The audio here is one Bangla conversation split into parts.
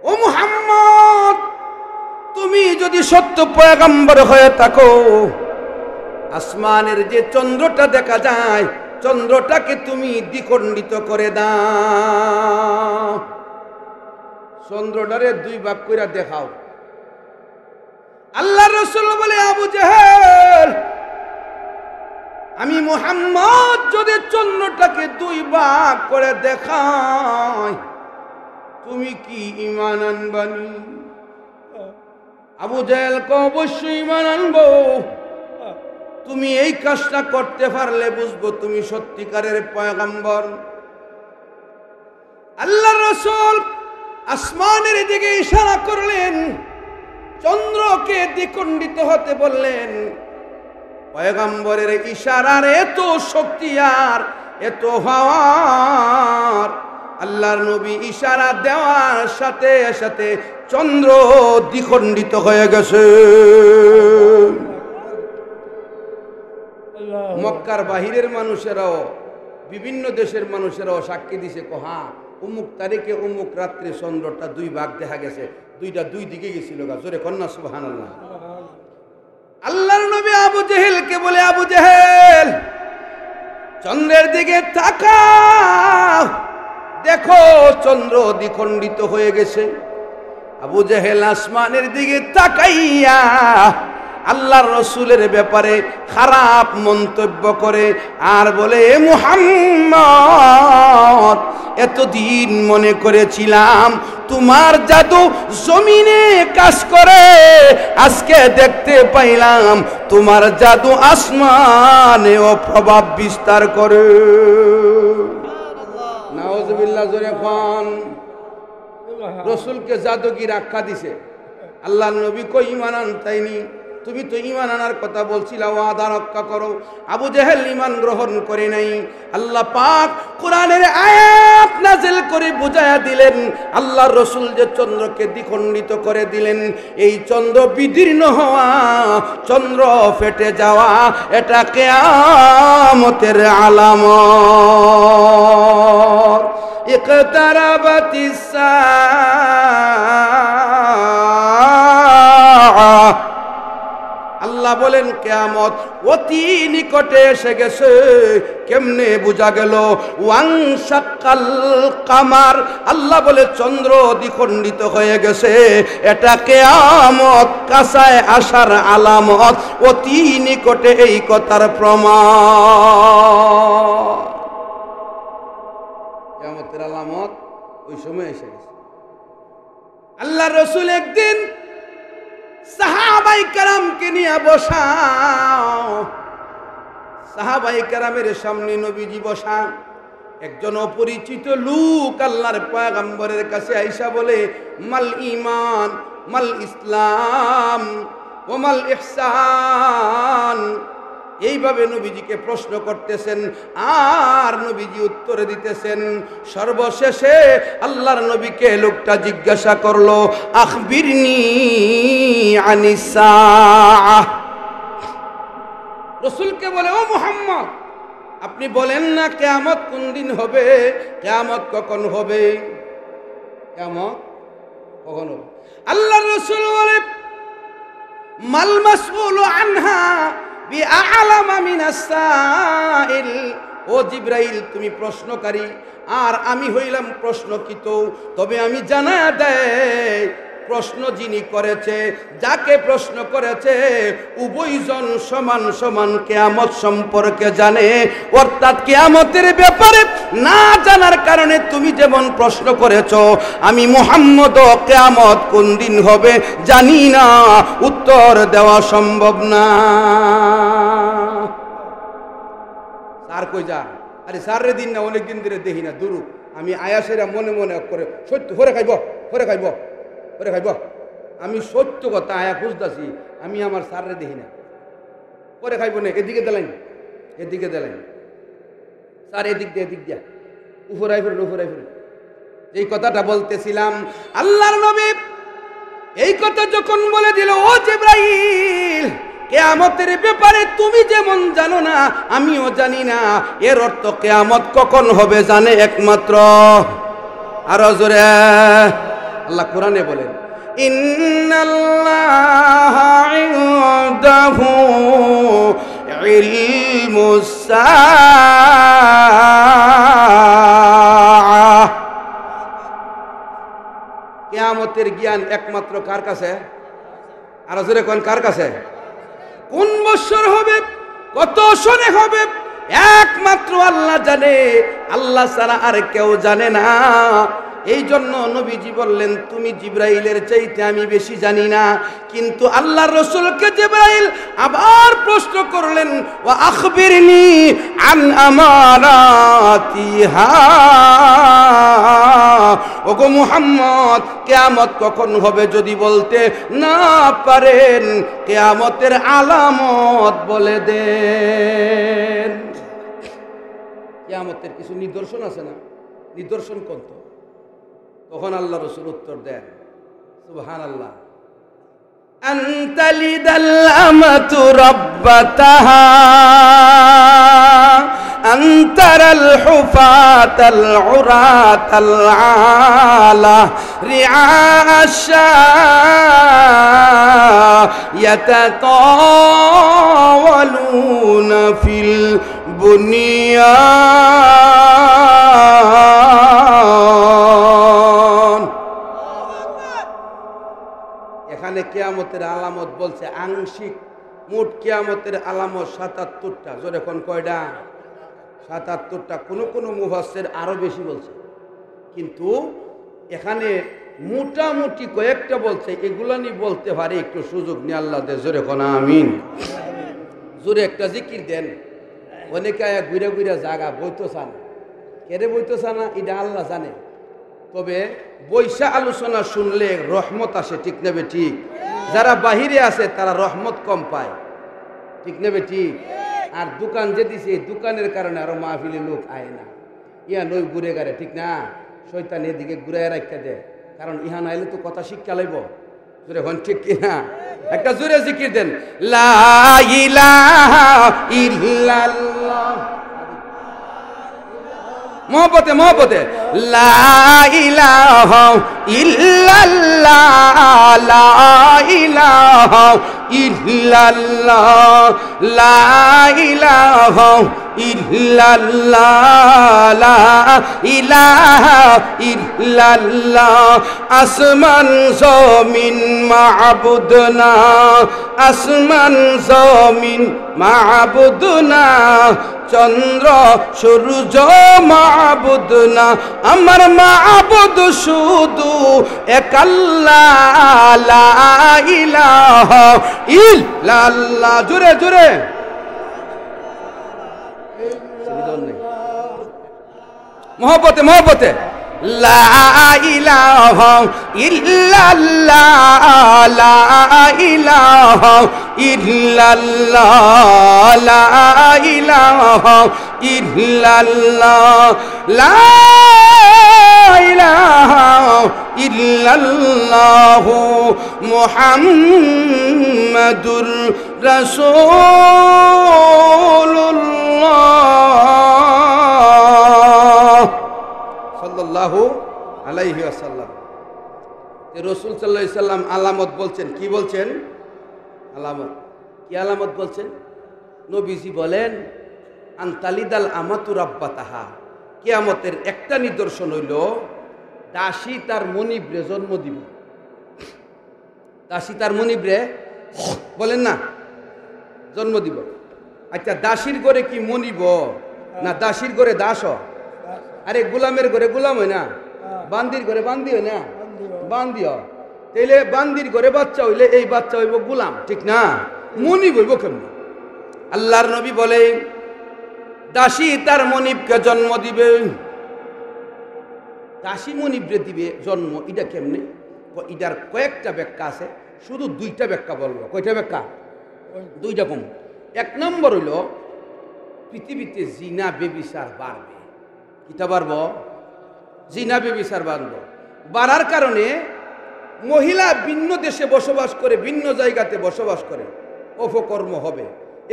ও মুহাম্মদ, তুমি যদি সত্য পয়গম্বর হয়ে থাকো, আসমানের যে চন্দ্রটা দেখা যায়, চন্দ্রটাকে তুমি দ্বিখণ্ডিত করে দাও। চন্দ্রটারে দুই ভাগ করে দেখাও। আল্লাহর রাসূল বলে, আবু জেহেল, আমি মুহাম্মদ যদি চন্দ্রটাকে দুই ভাগ করে দেখাই, তুমি কি ঈমান আনবানি? আবু জেহেল কয়, অবশ্যই ঈমান আনবো। তুমি এই কাজটা করতে পারলে বুঝবো তুমি সত্যিকারের পয়গম্বর। আল্লাহর রাসূল আসমানের দিকে ইশারা করলেন, চন্দ্রকে দ্বিখণ্ডিত হতে বললেন। পয়গম্বরের ইশারার এত শক্তি আর এত পাওয়ার, আল্লাহর নবী ইশারা দেওয়ার সাথে সাথে চন্দ্র দ্বিখণ্ডিত হয়ে গেছে। মক্কার বাহিরের মানুষেরাও, বিভিন্ন দেশের মানুষেরাও সাক্ষী দিছে, কহা অমুক তারিখে অমুক রাত্রে চন্দ্রটা দুই ভাগ দেখা গেছে, দুইটা দুই দিকে গেছিল। জোরে কন্যা সুবহানাল্লাহ। আল্লাহর নবী আবু জেহেলকে বলে, আবু জেহেল, চন্দ্রের দিকে তাকাও, দেখো চন্দ্র দ্বিখণ্ডিত হয়ে গেছে। আবু জেহেল আসমানের দিকে তাকাইয়া আল্লাহর রসুলের ব্যাপারে খারাপ মন্তব্য করে আর বলে, মুহাম্মদ, এতদিন মনে করেছিলাম তোমার জাদু জমিনে কাজ করে, আজকে দেখতে পাইলাম তোমার জাদু আসমানেও প্রভাব বিস্তার করে। নাউজুবিল্লাহ, জোরে খান। রসুলকে জাদুগির আখ্যা দিছে। আল্লাহর নবী কই ঈমান আনতাইনি, তুমি তো ঈমান আনার কথা বলছিলা, ওয়াদা রক্ষা করো। আবু জেহেল ঈমান গ্রহণ করে নাই। আল্লাহ পাক কোরআনের আয়াত নাযিল করে বুঝায়া দিলেন, আল্লাহর রাসূল যে চন্দ্রকে দ্বিখণ্ডিত করে দিলেন, এই চন্দ্র বিদীর্ণ হওয়া, চন্দ্র ফেটে যাওয়া, এটা কিয়ামতের আলামত। ইকতারাবাতিস সাআহ, আল্লাহ বলেন কিয়ামত অতি নিকটে এসে গেছে। কেমনে বোঝা গেল? ওয়াংশাক্কাল কামার, আল্লাহ বলে চন্দ্র দ্বিখণ্ডিত হয়ে গেছে, এটা কিয়ামত কাছায় আসার আলামত, অতি নিকটে এই কথার প্রমাণ। কিয়ামতের আলামত ওই সময় এসে গেছে। আল্লাহর রাসূল একদিন সাহাবায়ে কেরামকে নিয়ে বসা, সাহাবায়ে কেরামের সামনে নবীজি বসা। একজন অপরিচিত লোক আল্লাহর পয়গম্বরের কাছে আইসা বলে, মাল ঈমান, মাল ইসলাম, ওয়া মাল ইহসান। এইভাবে নবীজিকে প্রশ্ন করতেছেন আর নবীজি উত্তর দিতেছেন। সর্বশেষে আল্লাহর নবীকে লোকটা জিজ্ঞাসা করলো, আখবিরনি আনিস সাআহ। রাসূলকে বলে, ও মুহাম্মদ, আপনি বলেন না কিয়ামত কোন দিন হবে, কিয়ামত কখন হবে, কিয়ামত কখন হবে? আল্লাহর রাসূল বলে, মাল মাসউলু আনহা বিআলামা মিনাস সাইল। ও জিবরাইল, তুমি প্রশ্নকারী আর আমি হইলাম প্রশ্নকৃত, তবে আমি জানা দেয়, প্রশ্ন যিনি করেছে, যাকে প্রশ্ন করেছে, উভয়জন সমান সমান কিয়ামত সম্পর্কে জানে। অর্থাৎ কিয়ামতের ব্যাপারে না জানার কারণে তুমি যেমন প্রশ্ন করেছো, আমি মুহাম্মদও কিয়ামত কোন দিন হবে জানি না, উত্তর দেওয়া সম্ভব না। স্যার কই যা? আরে স্যার রে দিন না, অনেকদিন ধরে দেখি না, দুরু আমি আয়াসেরা মনে মনে করে সত্য হরে খাইব, হরে খাইব, হরে খাইব। আমি সত্য কথা আয়া খুঁজতেছি, আমি আমার স্যাররে দেখি না, পরে খাইব না। এদিকে দিলেন, এদিকে দিলেন, স্যার এদিক দিয়ে, এদিক দিয়া, উপরাই ফেরেন, উপরাই ফেরেন। এই কথাটা বলতেছিলাম, আল্লাহর নবী এই কথা যখন বলে দিল, ও জিবরাইল, কিয়ামতের ব্যাপারে তুমি যেমন জানো না, আমিও জানি না। এর অর্থ কিয়ামত কখন হবে জানে একমাত্র, আরো জোরে, আল্লাহ কোরআনে বলেন, ইন্নাল্লাহা ইনদাহু ইলমুস সাআহ। কিয়ামতের জ্ঞান একমাত্র কার কাছে? আরো জোরে কোন কার কাছে? কোন বছর হবে, কত সনে হবে, একমাত্র আল্লাহ জানে, আল্লাহ ছাড়া আর কেউ জানে না। এই জন্য নবীজি বললেন, তুমি জিবরাইলের চাইতে আমি বেশি জানি না। কিন্তু আল্লাহর রাসূলকে জিবরাইল আবার প্রশ্ন করলেন, ওয়া আখবিরনি আন আমারাতিহা, ওগো মুহাম্মদ কিয়ামত কখন হবে যদি বলতে না পারেন, কিয়ামতের আলামত বলে দেন। কিয়ামতের কিছু নিদর্শন আছে না? নিদর্শন কোন? তো তখন আল্লাহ রাসূল উত্তর দেন, সুবহানাল্লাহ, আনতালিদাল আমাতু রাব্বাতাহা আনতারাল হুফাতাল উরাতাল আলা রিআশা ইয়াতাতাওয়ালুনা ফিল বুনিয়ান। এখানে কিয়ামতের আলামত বলছে আংশিক, মোট কিয়ামতের আলামত ৭৭টা। জোরে কোন কয়টা? ৭৭টা। কোন কোন মুফাসসির আরো বেশি বলছে, কিন্তু এখানে মোটামুটি কয়েকটা বলছে। এগুলা নিয়ে বলতে পারে, একটু সুযোগ নিয়ে আল্লাহ দে। জোরে কোন আমিন। জোরে একটা জিকির দেন। অনেকে ঘুরে ঘুরে জাগা বইতো চান, কেড়ে বইতো চানা এটা আল্লাহ জানে। তবে বৈশা আলোচনা শুনলে রহমত আসে, ঠিক নেবে ঠিক? যারা বাহিরে আছে তারা রহমত কম পায়, ঠিক নেবে ঠিক? আর দোকান যে দিছে, দোকানের কারণে আরো মাহফিলে লোক আয় না। ইয়া নই ঘুরে গারে, ঠিক না? শয়তান এদিকে ঘুরে রাখতে দেয়, কারণ ইহা নাইলে তো কথা শিক্ষা লাইব। জোরে হন ঠিক কিনা? একটা জোরে জিকির দেন, লা ইলাহা ইল্লাল্লাহ। মোহব্বতে মোহব্বতে, লা ইলাহা ইল্লাল্লাহ, লা ইলাহা ইল্লাল্লাহ, লা ইলাহা ইল্লাল্লাহ, লা ইলাহা ইল্লাল্লাহ। আসমান জমিন মাবুদ না, আসমান জমিন মাবুদ না, চন্দ্র সূর্য মাবুদ না, আমার মাবুদ শুধু এক আল্লাহ, লা ইলাহা ইল্লাল্লাহ। জোরে জোরে, মোহব্বতে মোহব্বতে, লা ইলাহা ইল্লাল্লাহ, লা ইলাহা ইল্লাল্লাহ, লা ইলাহা ইল্লাল্লাহ, লা ইলাহা ইল্লাল্লাহ মুহাম্মাদুর রাসূলুল্লাহ সাল্লাল্লাহু আলাইহি ওয়াসাল্লাম। রাসূল সাল্লাল্লাহু আলাইহি সাল্লাম আলামত বলছেন। কি বলছেন? আলামত। কি আলামত বলছেন? নবীজি বলেন, আনতালিদাল আমাতু রাব্বাতাহা। কিয়ামতের একটা নিদর্শন হইল, দাসী তার মনিবরে জন্ম দিব। দাসী তার মনিবরে বলেন না জন্ম দিব। আচ্ছা, দাসীর ঘরে কি মনিব না দাসীর ঘরে দাস? আরে গোলামের ঘরে গোলাম হয় না, বান্দির ঘরে বান্দি হয় না, বান্দি হয়। তাইলে বান্দির ঘরে বাচ্চা হইলে এই বাচ্চা হইব গোলাম, ঠিক না? মনিব হইব কেমন? আল্লাহর নবী বলে, দাসী তার মনিবকে জন্ম দিবে। দাসী মনিবরে দিবে জন্ম, এটা কেমনে? এটার কয়েকটা ব্যাখ্যা আছে, শুধু দুইটা ব্যাখ্যা বলবো। কয়টা ব্যাখ্যা? দুইটা কম। এক নম্বর হইল, পৃথিবীতে জিনা বেবিচার বাড়বে। কিটা বাড়ব? জিনা বেবিচার বাড়ব। বাড়ার কারণে মহিলা ভিন্ন দেশে বসবাস করে, ভিন্ন জায়গাতে বসবাস করে, অপকর্ম হবে।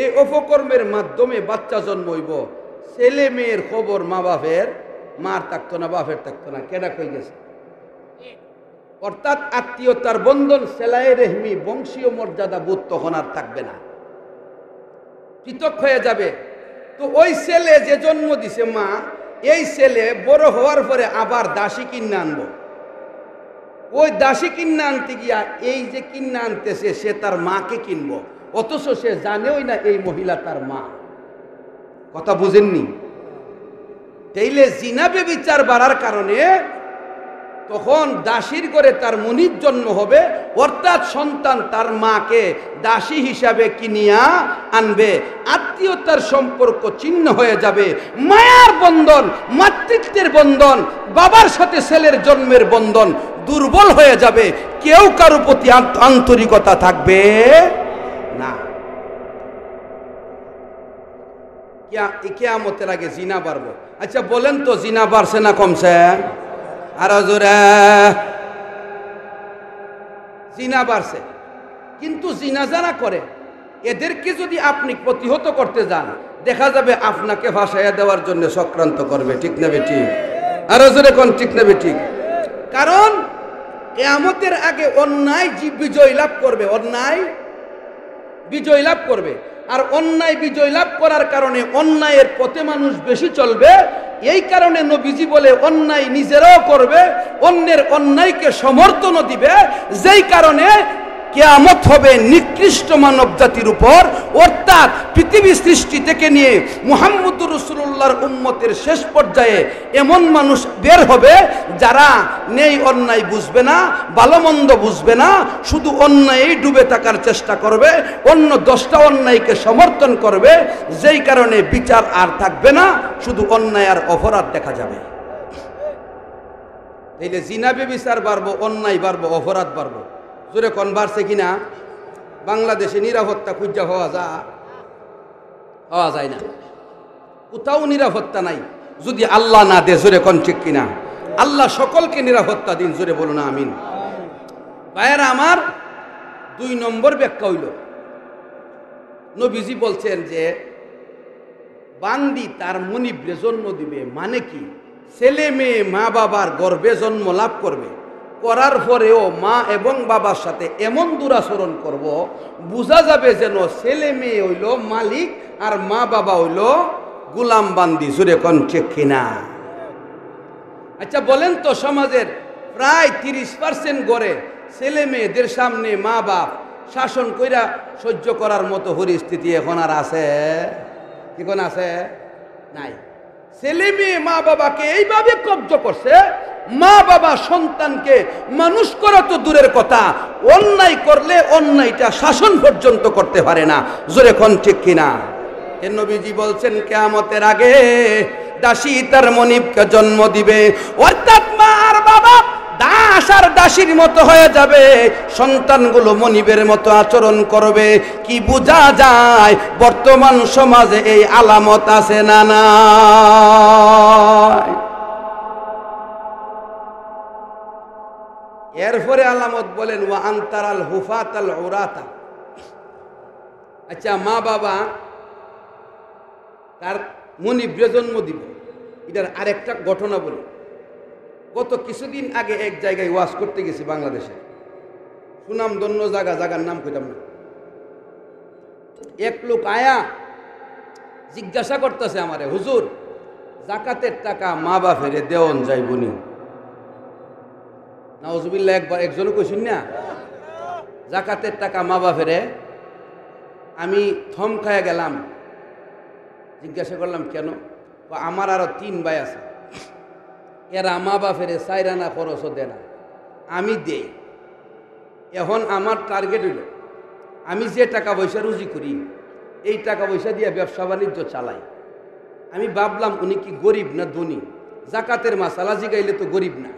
এই অপকর্মের মাধ্যমে বাচ্চা জন্ম হইব। ছেলে মেয়ের খবর মা বাপের, মার থাকতো না, বাপের থাকতো না। কেডা কই গেছে? অর্থাৎ আত্মীয়তার বন্ধন, সেলাই রেহমি, বংশীয় মর্যাদা বোধ তখন আর থাকবে না, পৃথক হয়ে যাবে। তো ওই ছেলে যে জন্ম দিছে মা, এই ছেলে বড় হওয়ার পরে আবার দাসী কিনে আনবো। ওই দাসী কিনে আনতে গিয়া এই যে কিনে আনতেছে সে তার মাকে কিনবো, অথচ সে জানেই না এই মহিলা তার মা। কথা বুঝেননি? তাইলে জিনা ব্যভিচার বাড়ার কারণে তখন দাসীর ঘরে তার মুনির জন্ম হবে, অর্থাৎ সন্তান তার মাকে দাসী হিসাবে কিনিয়া আনবে, আত্মীয়তার সম্পর্ক ছিন্ন হয়ে যাবে, মায়ার বন্ধন, মাতৃত্বের বন্ধন, বাবার সাথে ছেলের জন্মের বন্ধন দুর্বল হয়ে যাবে, কেউ কারো প্রতি আন্তরিকতা থাকবে না। কিয়ামতের আগে জিনা বাড়বো। আচ্ছা বলেন তো, জিনা বাড়ছে না কমছে? আরো জোরে। জিনা বাড়ছে, কিন্তু জিনা যারা করে এদেরকে যদি আপনি প্রতিহত করতে যান, দেখা যাবে আপনাকে ভাসাইয়া দেওয়ার জন্য চক্রান্ত করবে। ঠিক না বেঠিক? আরো জোরে কোন ঠিক না বেঠিক? কারণ কিয়ামতের আগে অন্যায় বিজয় লাভ করবে, অন্যায় বিজয় লাভ করবে। আর অন্যায় বিজয় লাভ করার কারণে অন্যায়ের পথে মানুষ বেশি চলবে। এই কারণে নবীজি বলে অন্যায় নিজেরাও করবে, অন্যের অন্যায়কে সমর্থনও দিবে, যেই কারণে কিয়ামত হবে নিকৃষ্ট মানব জাতির উপর। অর্থাৎ পৃথিবী সৃষ্টি থেকে নিয়ে মুহাম্মদুর রাসূলুল্লাহর উম্মতের শেষ পর্যায়ে এমন মানুষ বের হবে যারা নেই অন্যায় বুঝবে না, ভালো মন্দ বুঝবে না, শুধু অন্যায়েই ডুবে থাকার চেষ্টা করবে, অন্য 10টা অন্যায়কে সমর্থন করবে, যেই কারণে বিচার আর থাকবে না, শুধু অন্যায় আর অপরাধ দেখা যাবে। তাইলে জিনা ব্যভিচার বাড়বো, অন্যায় বাড়বো, অপরাধ বাড়বো। জোরে কোন বাড়ছে কিনা? বাংলাদেশে নিরাপত্তা খুঁজা হওয়া যায় না, কোথাও নিরাপত্তা নাই যদি আল্লাহ না দে। জোরে কোন ঠিক কিনা? আল্লাহ সকলকে নিরাপত্তা দিন। জোরে বলুন আমিন। ভাইয়েরা আমার, 2 নম্বর ব্যাখ্যা হইল, নবীজি বলছেন যে বান্দি তার মনিবরে জন্ম দিবে, মানে কি ছেলে মেয়ে মা বাবার গর্ভে জন্ম লাভ করবে, করার পরেও মা এবং বাবার সাথে এমন দুরাচরণ করব, বোঝা যাবে যেন ছেলে মেয়ে হইল মালিক আর মা বাবা হইল গোলাম বান্দি। জোরে কোন ঠিক কিনা? আচ্ছা বলেন তো, সমাজের প্রায় 30% গড়ে ছেলে মেয়েদের সামনে মা বাপ শাসন কইরা সহ্য করার মতো পরিস্থিতি এখন আর আছে? এখন আছে? নাই। ছেলে মেয়ে মা বাবাকে এইভাবে কব্জ করছে, মা বাবা সন্তানকে মানুষ করা তো দূরের কথা, অন্যায় করলে অন্যায়টা শাসন পর্যন্ত করতে পারে না। জোরে কোন ঠিক কিনা? এর নবীজি বলছেন কিয়ামতের আগে দাসী তার মনিবকে জন্ম দিবে, অর্থাৎ মা আর বাবা দাস আর দাসীর মতো হয়ে যাবে, সন্তানগুলো মনিবের মতো আচরণ করবে। কি বোঝা যায় বর্তমান সমাজে এই আলামত আছে না নাই? এরপরে আলামত বলেন ওয়া আনতারাল হুফাতাল উরাতা। আচ্ছা মা বাবা তার মনিবরে জন্ম দিব, এটার আরেকটা ঘটনা বলি। গত কিছুদিন আগে এক জায়গায় ওয়াজ করতে গেছি বাংলাদেশে, সুনামধন্য জায়গার নাম কইতাম না। এক লোক আয়া জিজ্ঞাসা করতেছে আমারে, হুজুর জাকাতের টাকা মা বাপের দেওয়ান যাইবনি? নাউজুবিল্লাহ, একজনও কইছেন না জাকাতের টাকা মা বাপের। আমি থম খায়া গেলাম, জিজ্ঞাসা করলাম কেন? আমার আরো 3 ভাই আছে, এরা মা বাপের 4 আনা খরচও দেয় না, আমি দেই। এখন আমার টার্গেট হইল আমি যে টাকা পয়সা রুজি করি এই টাকা পয়সা দিয়ে ব্যবসা বাণিজ্য চালাই। আমি ভাবলাম উনি কি গরিব না ধনী? জাকাতের মাসালা জিগাইলে তো গরিব না,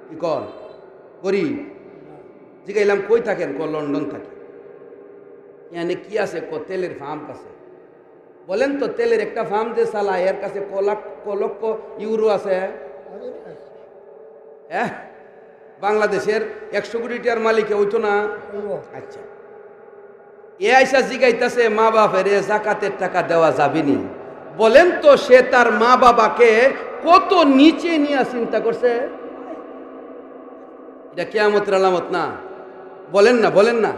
কি কর গরিব? জিগাইলাম কই থাকেন? ক লন্ডন থাকি। এখানে কি আছে? ক তেলের ফার্ম আছে। বলেন তো তেলের একটা ফার্ম যে চালায় এর কাছে ক লক্ষ ইউরো আছে? হ্যাঁ, বাংলাদেশের 100 কোটি টাকার মালিক হইতো না? আচ্ছা, এ আইসা জিগাইতেছে মা বাপের জাকাতের টাকা দেওয়া যাবেনি। বলেন তো সে তার মা বাবাকে কত নিচে নিয়ে চিন্তা করছে। এটা কিয়ামতের আলামত না? বলেন না, বলেন না।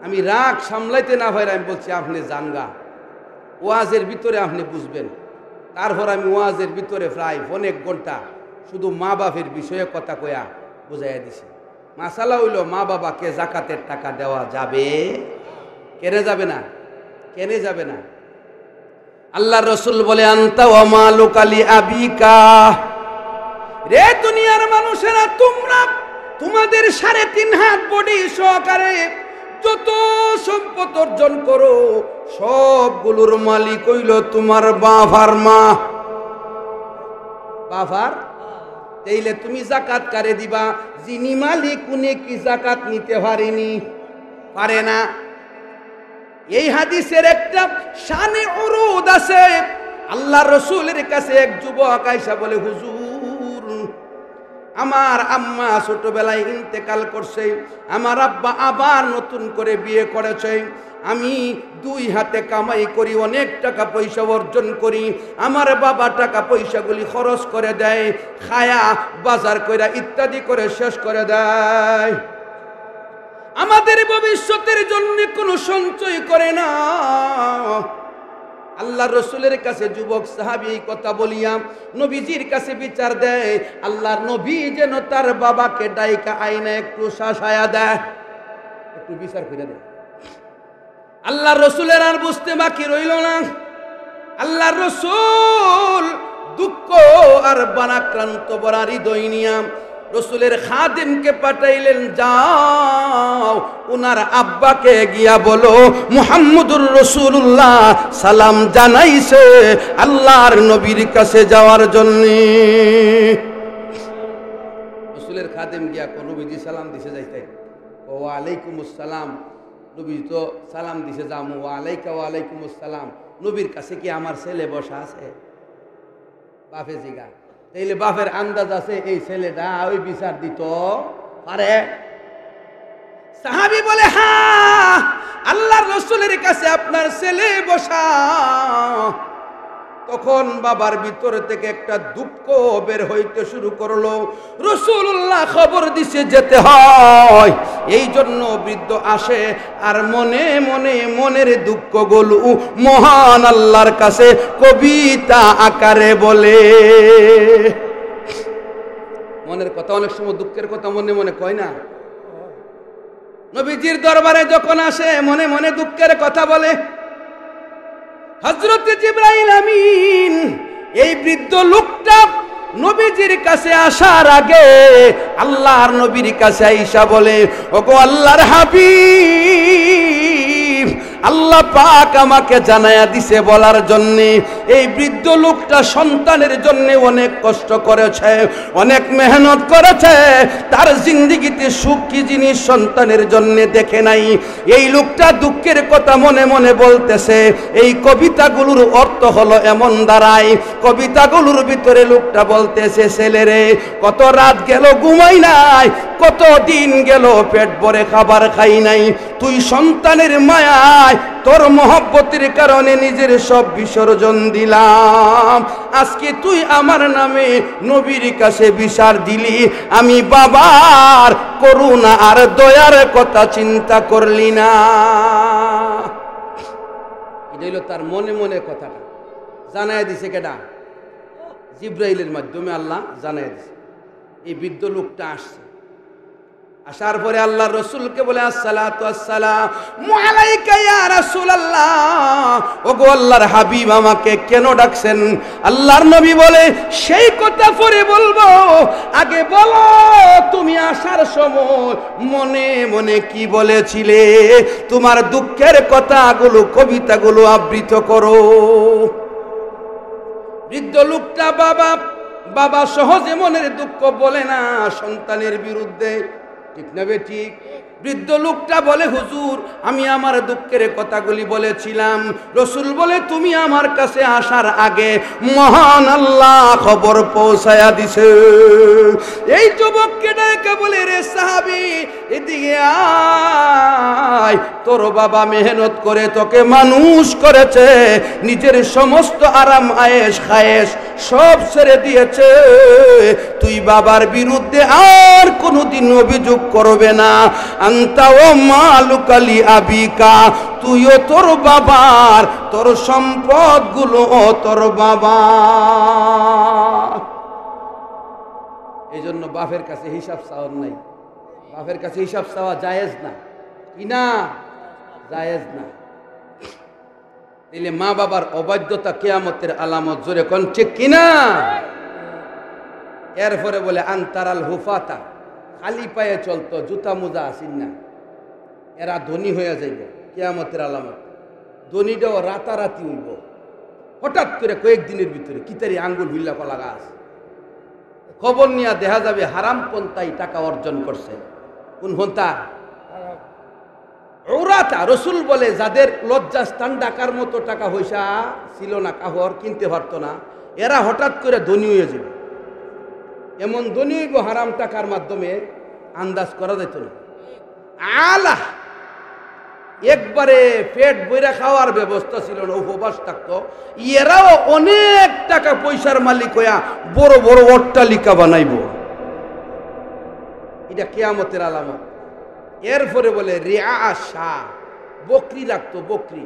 আমি রাগ সামলাইতে না হয় আমি বলছি আপনি জানগা, ওয়াজের ভিতরে আপনি বুঝবেন। তারপর আমি ওয়াজের ভিতরে প্রায় অনেক ঘন্টা শুধু মা বাপের বিষয়ে কথা কয়া বুঝাইয়া দিছি। মাসালা হইল মা বাবাকে জাকাতের টাকা দেওয়া যাবে, কেনে যাবে না, কেনে যাবে না। আল্লাহ রসুল বলে আনতা ওয়া মালুকা লি আবিকা, রে দুনিয়ার মানুষেরা তোমরা তোমাদের 3.5 হাত বডি সহকারে যত সম্পদ অর্জন করো সবগুলোর মালিক হইল তোমার বাবার মা। বাবার তাইলে তুমি জাকাত কারে দিবা? যিনি মালিক উনি কি জাকাত নিতে পারেনি? পারে না। এই হাদিসের একটা শানে উরুদ আছে। আল্লাহ রসুলের কাছে এক যুবক আইসা বলে, হুজুর আমার আম্মা ছোটবেলায় ইন্তেকাল করছে, আমার আব্বা আবার নতুন করে বিয়ে করেছে, আমি 2 হাতে কামাই করি, অনেক টাকা পয়সা অর্জন করি, আমার বাবা টাকা পয়সাগুলি খরচ করে দেয়, খায়া বাজার কইরা ইত্যাদি করে শেষ করে দেয়, আমাদের ভবিষ্যতের জন্য কোনো সঞ্চয় করে না। আল্লাহ রসুলের কাছে যুবক সাহাবী এই কথা বলিয়া নবীজির কাছে বিচার দেয়। আল্লাহর নবী যেন তার বাবাকে ডাইকা আইনা একটু শাসায়া দেয়, একটু বিচার করে দেয়। আল্লাহ রসুলের আর বুঝতে বাকি রইল না। আল্লাহ রসুল দুঃখ আর বানাক্রান্ত বড় হৃদয় নিয়া রসুলের খাদিমকে পাঠাইলেন, যাও উনার আব্বাকে গিয়া বলো মুহাম্মদুর রাসূলুল্লাহ সালাম জানাইছে আল্লাহর নবীর কাছে যাওয়ার জন্য। রসুলের খাদিম গিয়া নবীজি সালাম দিছে যাইতে, ও আলাইকুমুস সালাম, নবী তো সালাম দিছে যামু, আলাইকা ওয়া আলাইকুমুস সালাম, নবীর কাছে কি আমার ছেলে বসা আছে? বাপে জিগা, তাইলে বাপের আন্দাজ আছে এই ছেলেটা ওই বিচার দিত পারে? সাহাবী বলে, হ্যাঁ আল্লাহর রাসূলের কাছে আপনার ছেলে বসা। তখন বাবার ভিতর থেকে একটা দুঃখ বের হইতে শুরু করলো। রাসূলুল্লাহ খবর দিছে যেতে হয়, এই জন্য বৃদ্ধ আসে আর মনে মনে মনের দুঃখগুলো মহান আল্লাহর কাছে কবিতা আকারে বলে। মনের কথা অনেক সময় দুঃখের কথা মনে মনে কয় না? নবীজির দরবারে যখন আসে মনে মনে দুঃখের কথা বলে। হযরত জিবরাইল আমিন এই বৃদ্ধ লোকটা নবীজির কাছে আসার আগে আল্লাহর নবীর কাছে আইসা বলে, ওগো আল্লাহর হাবিব, আল্লাহ পাক আমাকে জানায়া দিছে বলার জন্য এই বৃদ্ধ লোকটা সন্তানের জন্য অনেক কষ্ট করেছে, অনেক মেহনত করেছে, তার জিন্দেগিতে সুখ কি জিনিস সন্তানের জন্য দেখে নাই। এই লোকটা দুঃখের কথা মনে মনে বলতেছে। এই কবিতাগুলোর অর্থ হলো এমন দাঁড়ায়, কবিতাগুলোর ভিতরে লোকটা বলতেছে, ছেলেরে কত রাত গেল ঘুমাই নাই, কত দিন গেল পেট ভরে খাবার খাই নাই, তুই সন্তানের মায়ায় তোর মহব্বতের কারণে নিজের সব বিসর্জন দিলাম, আজকে তুই আমার নামে নবীর কাছে বিচার দিলি, আমি বাবার করুণা আর দয়ার কথা চিন্তা করলি না। এটা হইল তার মনে মনে কথাটা জানায় দিছে কেডা? জিবরাইলের মাধ্যমে আল্লাহ জানায় দিছে। এই বৃদ্ধ লোকটা আসছে, আসার পরে আল্লাহর রাসূলকে বলে, আসসালাতু আসসালামু আলাইকা ইয়া রাসূলুল্লাহ, ওগো আল্লাহর হাবিব আমাকে কেন ডাকছেন? আল্লাহর নবী বলে, সেই কথা পরে বলবো, আগে বলো তুমি আসার সময় মনে মনে কি বলেছিলে, তোমার দুঃখের কথাগুলো কবিতাগুলো আবৃত করো। বৃদ্ধ লোকটা বাবা সহজে মনের দুঃখ বলে না সন্তানের বিরুদ্ধে, ঠিক না বে ঠিক? বৃদ্ধ লোকটা বলে, হুজুর আমি আমার দুঃখের কথাগুলি বলেছিলাম। রাসূল বলে, তুমি আমার কাছে আসার আগে মহান আল্লাহ খবর পৌঁছায়া দিছে। এই যুবককে ডেকে বলে, রে সাহাবী এদিকে আয়, তোর বাবা মেহনত করে তোকে মানুষ করেছে, নিজের সমস্ত আরাম আয়েশ খায়েশ সব ছেড়ে দিয়েছে, তুই বাবার বিরুদ্ধে আর কোনোদিন অভিযোগ করবে না। আন্তা ও মালুকালি আবিকা, তুইও তোর বাবার, তোর সম্পদগুলো তোর বাবা। এই জন্য বাপের কাছে হিসাব চাওয়ার নাই, বাপের কাছে হিসাব চাওয়া জায়েজ না, কি না জায়েজ না। দিলে মা বাবার অবাধ্যতা কিয়ামতের আলামত, জোরে কোন ঠিক কিনা। এরপরে বলে আনতারাল হুফাতা, খালি পায়ে চলতো, জুতা মুজা আসিন না, এরা ধনী হয়ে যাইব কিয়ামতের আলামত। ধনীটাও রাতারাতি হইব, হঠাৎ করে কয়েকদিনের ভিতরে কিতারি আঙ্গুল ভিল্লা কলা গাছ। খবর নিয়ে দেখা যাবে হারাম পন্থায় টাকা অর্জন করছে। কোন পন্থা? ওরাতা। রসুল বলে যাদের লজ্জাস্থান ডাকার মতো টাকা পয়সা ছিল না, কাহর কিনতে পারতো না, এরা হঠাৎ করে ধনী হয়ে যাবে। এমন ধনী হইব হারাম টাকার মাধ্যমে আন্দাজ করা যেত না। আলা একবারে পেট বইরা খাওয়ার ব্যবস্থা ছিল না, উপবাস থাকতো। এরাও অনেক টাকা পয়সার মালিক হইয়া বড় বড় অট্টালিকা বানাইব। এটা কিয়ামতের আলামত। এরপরে বলে রিয়া শাহ, বকরি রাখতো, বকরি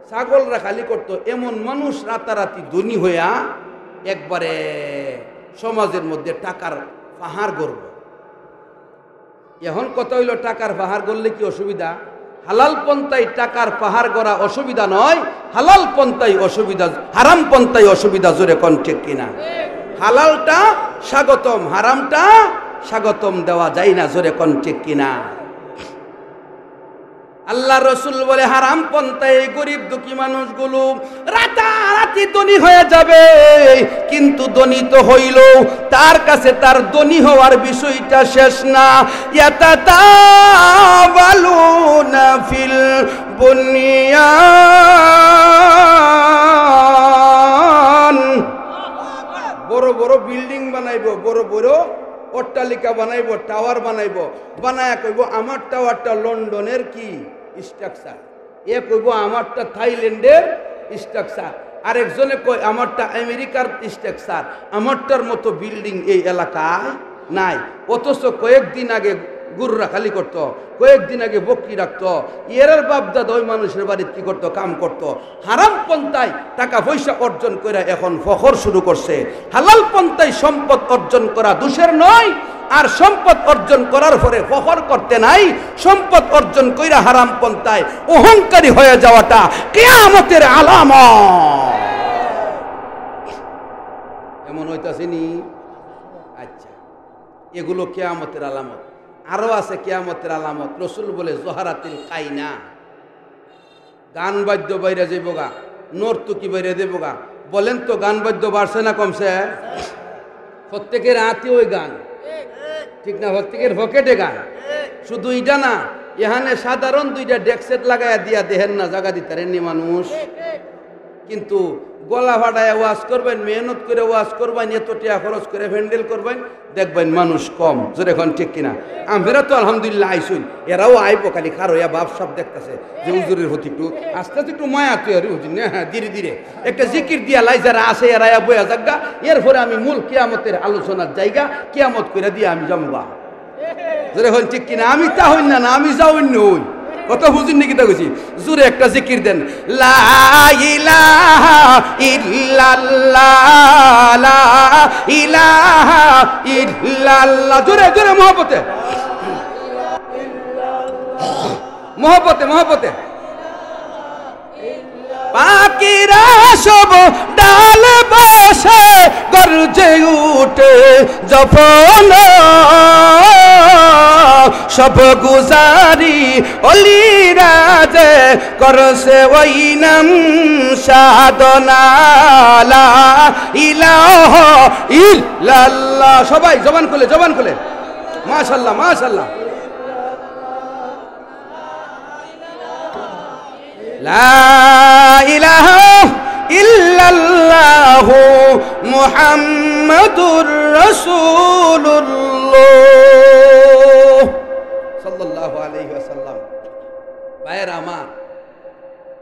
ছাগলরা খালি করতো। এমন মানুষ রাতারাতি ধনী হইয়া একবারে সমাজের মধ্যে টাকার পাহাড় গড়ব। এখন কথা হইল টাকার পাহাড় গড়লে কি অসুবিধা? হালাল পন্থায় টাকার পাহাড় গড়া অসুবিধা নয়, হালাল পন্থায় অসুবিধা, হারাম পন্থায় অসুবিধা, জোরে কোন ঠিক কিনা। হালালটা স্বাগতম, হারামটা স্বাগতম দেওয়া যায় না, জোরে কোন ঠিক কিনা। আল্লাহ রসুল বলে হারাম পন্থায় গরিব দুঃখী মানুষগুলো রাতারাতি ধনী হয়ে যাবে, কিন্তু ধনী তো হইল, তার কাছে তার ধনী হওয়ার বিষয়টা শেষ না। ইয়াতাতাওয়ালুনা ফিল বুনিয়ান, বড় বড় বিল্ডিং বানাইব, বড় বড় অট্টালিকা বানাইব, টাওয়ার বানাইব, বানায়া কইব আমার টাওয়ারটা লন্ডনের কি স্ট্রাকচার, এ কইব আমারটা থাইল্যান্ডের স্ট্রাকচার, আরেকজনে কই আমারটা আমেরিকার স্ট্রাকচার, আমারটার মতো বিল্ডিং এই এলাকায় নাই। অথচ কয়েকদিন আগে গুরুরা খালি করতো, কয়েকদিন আগে বকরি রাখতো। এর বাপদাদা ওই মানুষের বাড়িতে কি করতো? কাম করতো। হারাম পন্থায় টাকা পয়সা অর্জন করে এখন ফখর শুরু করছে। হালাল পন্থায় সম্পদ অর্জন করা দোষের নয়, আর সম্পদ অর্জন করার পরে ফখর করতে নাই। সম্পদ অর্জন কইরা হারাম পন্থায় অহংকারী হয়ে যাওয়াটা কিয়ামতের আলামত। এমন হইতাছেনি? আচ্ছা, এগুলো কিয়ামতের আলামত। আরো আছে কিয়ামতের আলামত। রসুল বলে জোহারাতিল কাইনা, গান বাদ্য বাইরে যাইবগা, নর্তকি বাইরে দেবগা। বলেন তো গান বাদ্য বাড়ছে না কমছে? প্রত্যেকের হাতে ওই গান, ঠিক না? প্রত্যেকের পকেটে গান। শুধু এটা না, এখানে সাধারণ দুইটা ডেকসেট লাগাইয়া দিয়া দেহেন না, জায়গা দিতারেননি মানুষ। কিন্তু গলা ফাটায় ওয়াজ করবেন, মেহনত করে ওয়াজ করবেন, এত টাকা খরচ করে ভ্যান্ডেল করবেন, দেখবেন মানুষ কম, জোরে এখন ঠিক কিনা। আমরা তো আলহামদুলিল্লাহ আইসুন, এরাও আইব খালি খার হইয়া বাপ সব দেখতেছে যে হুজুরের হতি একটু আস্তে আস্তে একটু মায়া তুই আর হুজুর না, হ্যাঁ ধীরে ধীরে একটা জিকির দিয়া লাই যারা আসে এরা বয়া জায়গা। এরপরে আমি মূল কিয়ামতের আলোচনার জায়গা কিয়ামত করে দিয়ে আমি জমবা, জোরে এখন ঠিক কিনা। আমি তা হইন না, আমি যাওইন হই, কত হুজুর নাকি তা কইছি। জোরে একটা জিকির দেন, লা ইলাহা ইল্লাল্লাহ, লা ইলাহা ইল্লাল্লাহ। জোরে জোরে মহব্বতে, মহব্বতে, মহব্বতে। পাখিরা সব ডাল বসে গর্জে উঠে যখন, সব গুজারি অলিরাজে করছে ওই নাম সাধনা, লা ইলাহা ইল্লাল্লাহ। সবাই জবান খুলে, জবান খুলে, মাশাআল্লাহ মাশাআল্লাহ। লা ইলাহা ইল্লাল্লাহু মুহাম্মাদুর রাসূলুল্লাহ সাল্লাল্লাহু আলাইহি ওয়াসাল্লাম। ভাইয়ের আমার,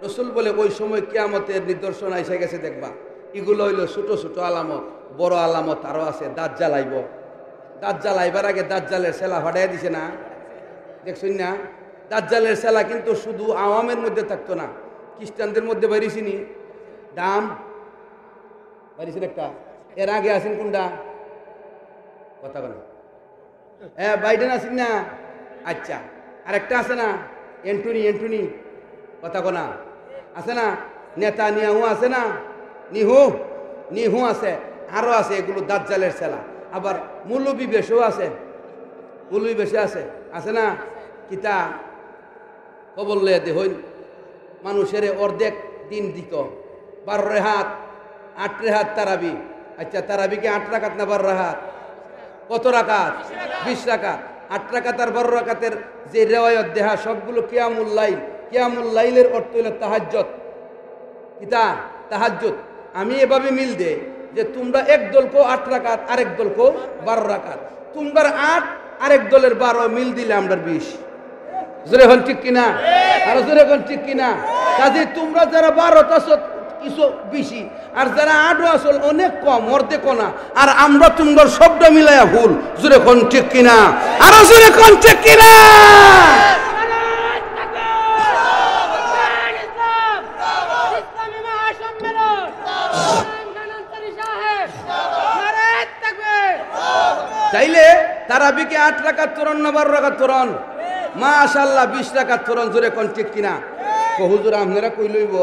রসুল বলে ওই সময় কিয়ামতের নিদর্শন এসে গেছে দেখবা। এগুলো হইল ছোট ছোট আলামত, বড় আলামত আরো আছে। দাজ্জাল আইব, দাজ্জাল আইবার আগে দাজ্জালের সেলা ফাটাইয়া দিছে না, দেখছুন না? দাজ্জালের সেলা কিন্তু শুধু আওয়ামের মধ্যে থাকতো না, খ্রিস্টানদের মধ্যে বেরিয়েছিনি। দাম বেরিয়েছেন একটা, এর আগে আসেন কোনটা কথা বলেন? হ্যাঁ বাইডেন আসেন না? আচ্ছা, আরেকটা আছে না এন্টনি, এন্টনি কথা কোনা আছে না? নেতা নিয়াহু আছে না? নিহু, নিহু আছে, আরো আছে। এগুলো দাজ্জালের সেলা। আবার মৌলবী বেশও আছে, মৌলবী বেশে আছে, আছে না? কিতা কবল হইল মানুষের অর্ধেক দিন দিত, 12 রেহাত 8 রেহাত তারাবি। আচ্ছা, তারাবি কি 8 রাকাত না 12 রাকাত? কত রাকাত? 20 রাকাত। 8 রাকাত আর 12 রাকাতের যে রেওয়ায়ত দেহা সবগুলো কিয়ামুল লাইল। কিয়ামুল লাইলের অর্থ হইল তাহাজ্জুদ। কিতা? তাহাজ্জুদ। আমি এভাবে মিল দে যে তোমরা এক দল কো 8 রাকাত, আরেক দল কো 12 রাকাত। তোমরা 8, আরেক দলের 12, মিল দিলে আমরা 20। জোরে হন ঠিক কিনা? আর জোরে হন ঠিক কিনা? কাজে তোমরা যারা 12 আছো কিছু বেশি, আর যারা 8 আসল অনেক কম, অর্ধেক না। আর আমরা তোমরা শব্দ মিলাইয়া ভুল। জোরে হন ঠিক কিনা? আর জোরে হন ঠিক কিনা? তাইলে তারাবিকে 8 রাকাত পড়ন না 12 রাকাত পড়ন? মাশাআল্লাহ 20 রাকাত পড়ন। জোরে কোন ঠিক কিনা? হুজুর আপনারা কই লইব,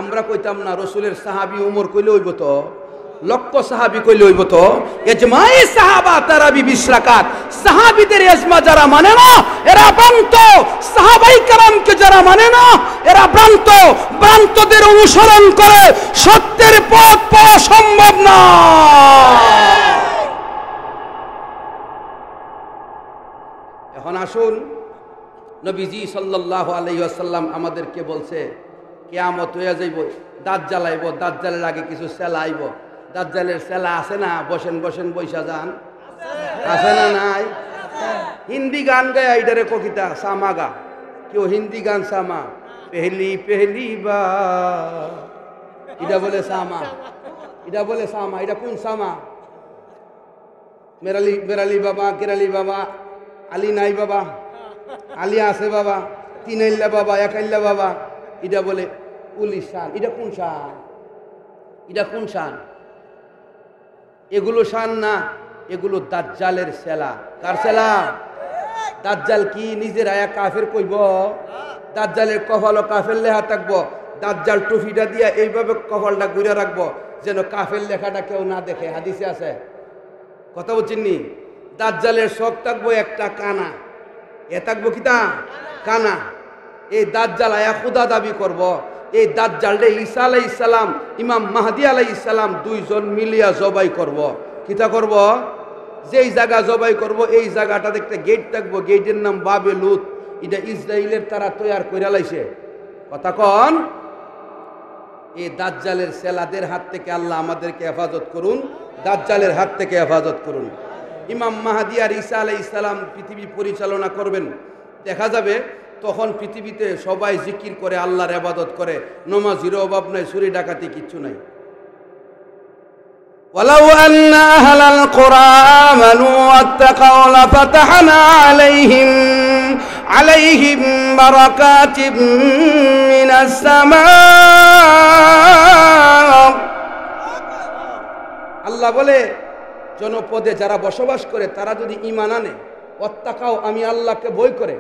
আমরা কইতাম না। রসুলের সাহাবী উমর কইলে হইব তো, লক্ষ সাহাবী কইলে হইব তো। ইজমাই সাহাবা তারাবি 20 রাকাত। সাহাবীদের ইজমা যারা মানে না এরা ভ্রান্ত, সাহাবাই কেরামকে যারা মানে না এরা ভ্রান্ত। ভ্রান্তদের অনুসরণ করে সত্যের পথ পাওয়া সম্ভব না। এখন আসুন, নবীজি সাল্লাল্লাহু আলাইহি ওয়াসাল্লাম আমাদেরকে বলছে কিয়ামত হইয়া যাইব, দাজ্জাল আইব, দাজ্জালের আগে কিছু সেলা আইব। দাজ্জালের সেলা আছে না? বসেন বসেন বৈশা যান, আছে না নাই? হিন্দি গান গায় এইটারে ককিতা সামা গা, কেউ হিন্দি গান সামা, পেহলি পেহলি বার, এটা বলে সামা, এটা বলে সামা। এটা কোন সামা? মেরালি, মেরালি বাবা, কেরালি বাবা, আলী নাই বাবা, আলী আছে বাবা, তিনাইল্লা বাবা, একাইল্লা বাবা, এটা বলে পুলিশ শান। এটা কোন শান? এটা কোন শান? এগুলো শান না, এগুলো দাজ্জালের সেলা। কার সেলা? দাজ্জাল কি নিজের আয়া কাফের কইব? দাজ্জালের কপালও কাফের লেখা থাকবো। দাজ্জাল টুফিটা দিয়া এইভাবে কপালটা ঘুরে রাখবো যেন কাফের লেখাটা কেউ না দেখে। হাদিসে আছে, কথা বলছেন নি? দাজ্জালের শখ থাকবো একটা কানা, এ থাকবো কিতা? কানা। এই দাজ্জাল আয়া খুদা দাবি করব। এই দাজ্জালরে ঈসা আলাইহিস সালাম, ইমাম মাহদী আলাইহিস সালাম দুইজন মিলিয়া জবাই করব। কিতা করব? যেই জায়গা জবাই করব এই জায়গাটাতে একটা গেট থাকবো, গেটের নাম বাবে লুত। এটা ইসরায়েলের তারা তৈয়ার কইরা লাইছে। কথা কন? এই দাজ্জালের সেলাদের হাত থেকে আল্লাহ আমাদেরকে হেফাজত করুন, দাজ্জালের হাত থেকে হেফাজত করুন। ইমাম মাহদী আর ঈসা আলাইহিস সালাম পৃথিবী পরিচালনা করবেন। দেখা যাবে তখন পৃথিবীতে সবাই জিকির করে, আল্লাহর ইবাদত করে, নামাজের অভাব নাই, চুরি ডাকাতি কিচ্ছু নাই। ওয়ালাউ আন্না আহলাল কুরআ আমানু ওয়াত্তাকাউ লাফাতাহনা আলাইহিম বারাকাতিম মিনাস সামা। আল্লাহ বলে জনপদে যারা বসবাস করে তারা যদি ঈমান আনে, ওয়াত্তাকাউ আমি আল্লাহকে ভয় করে,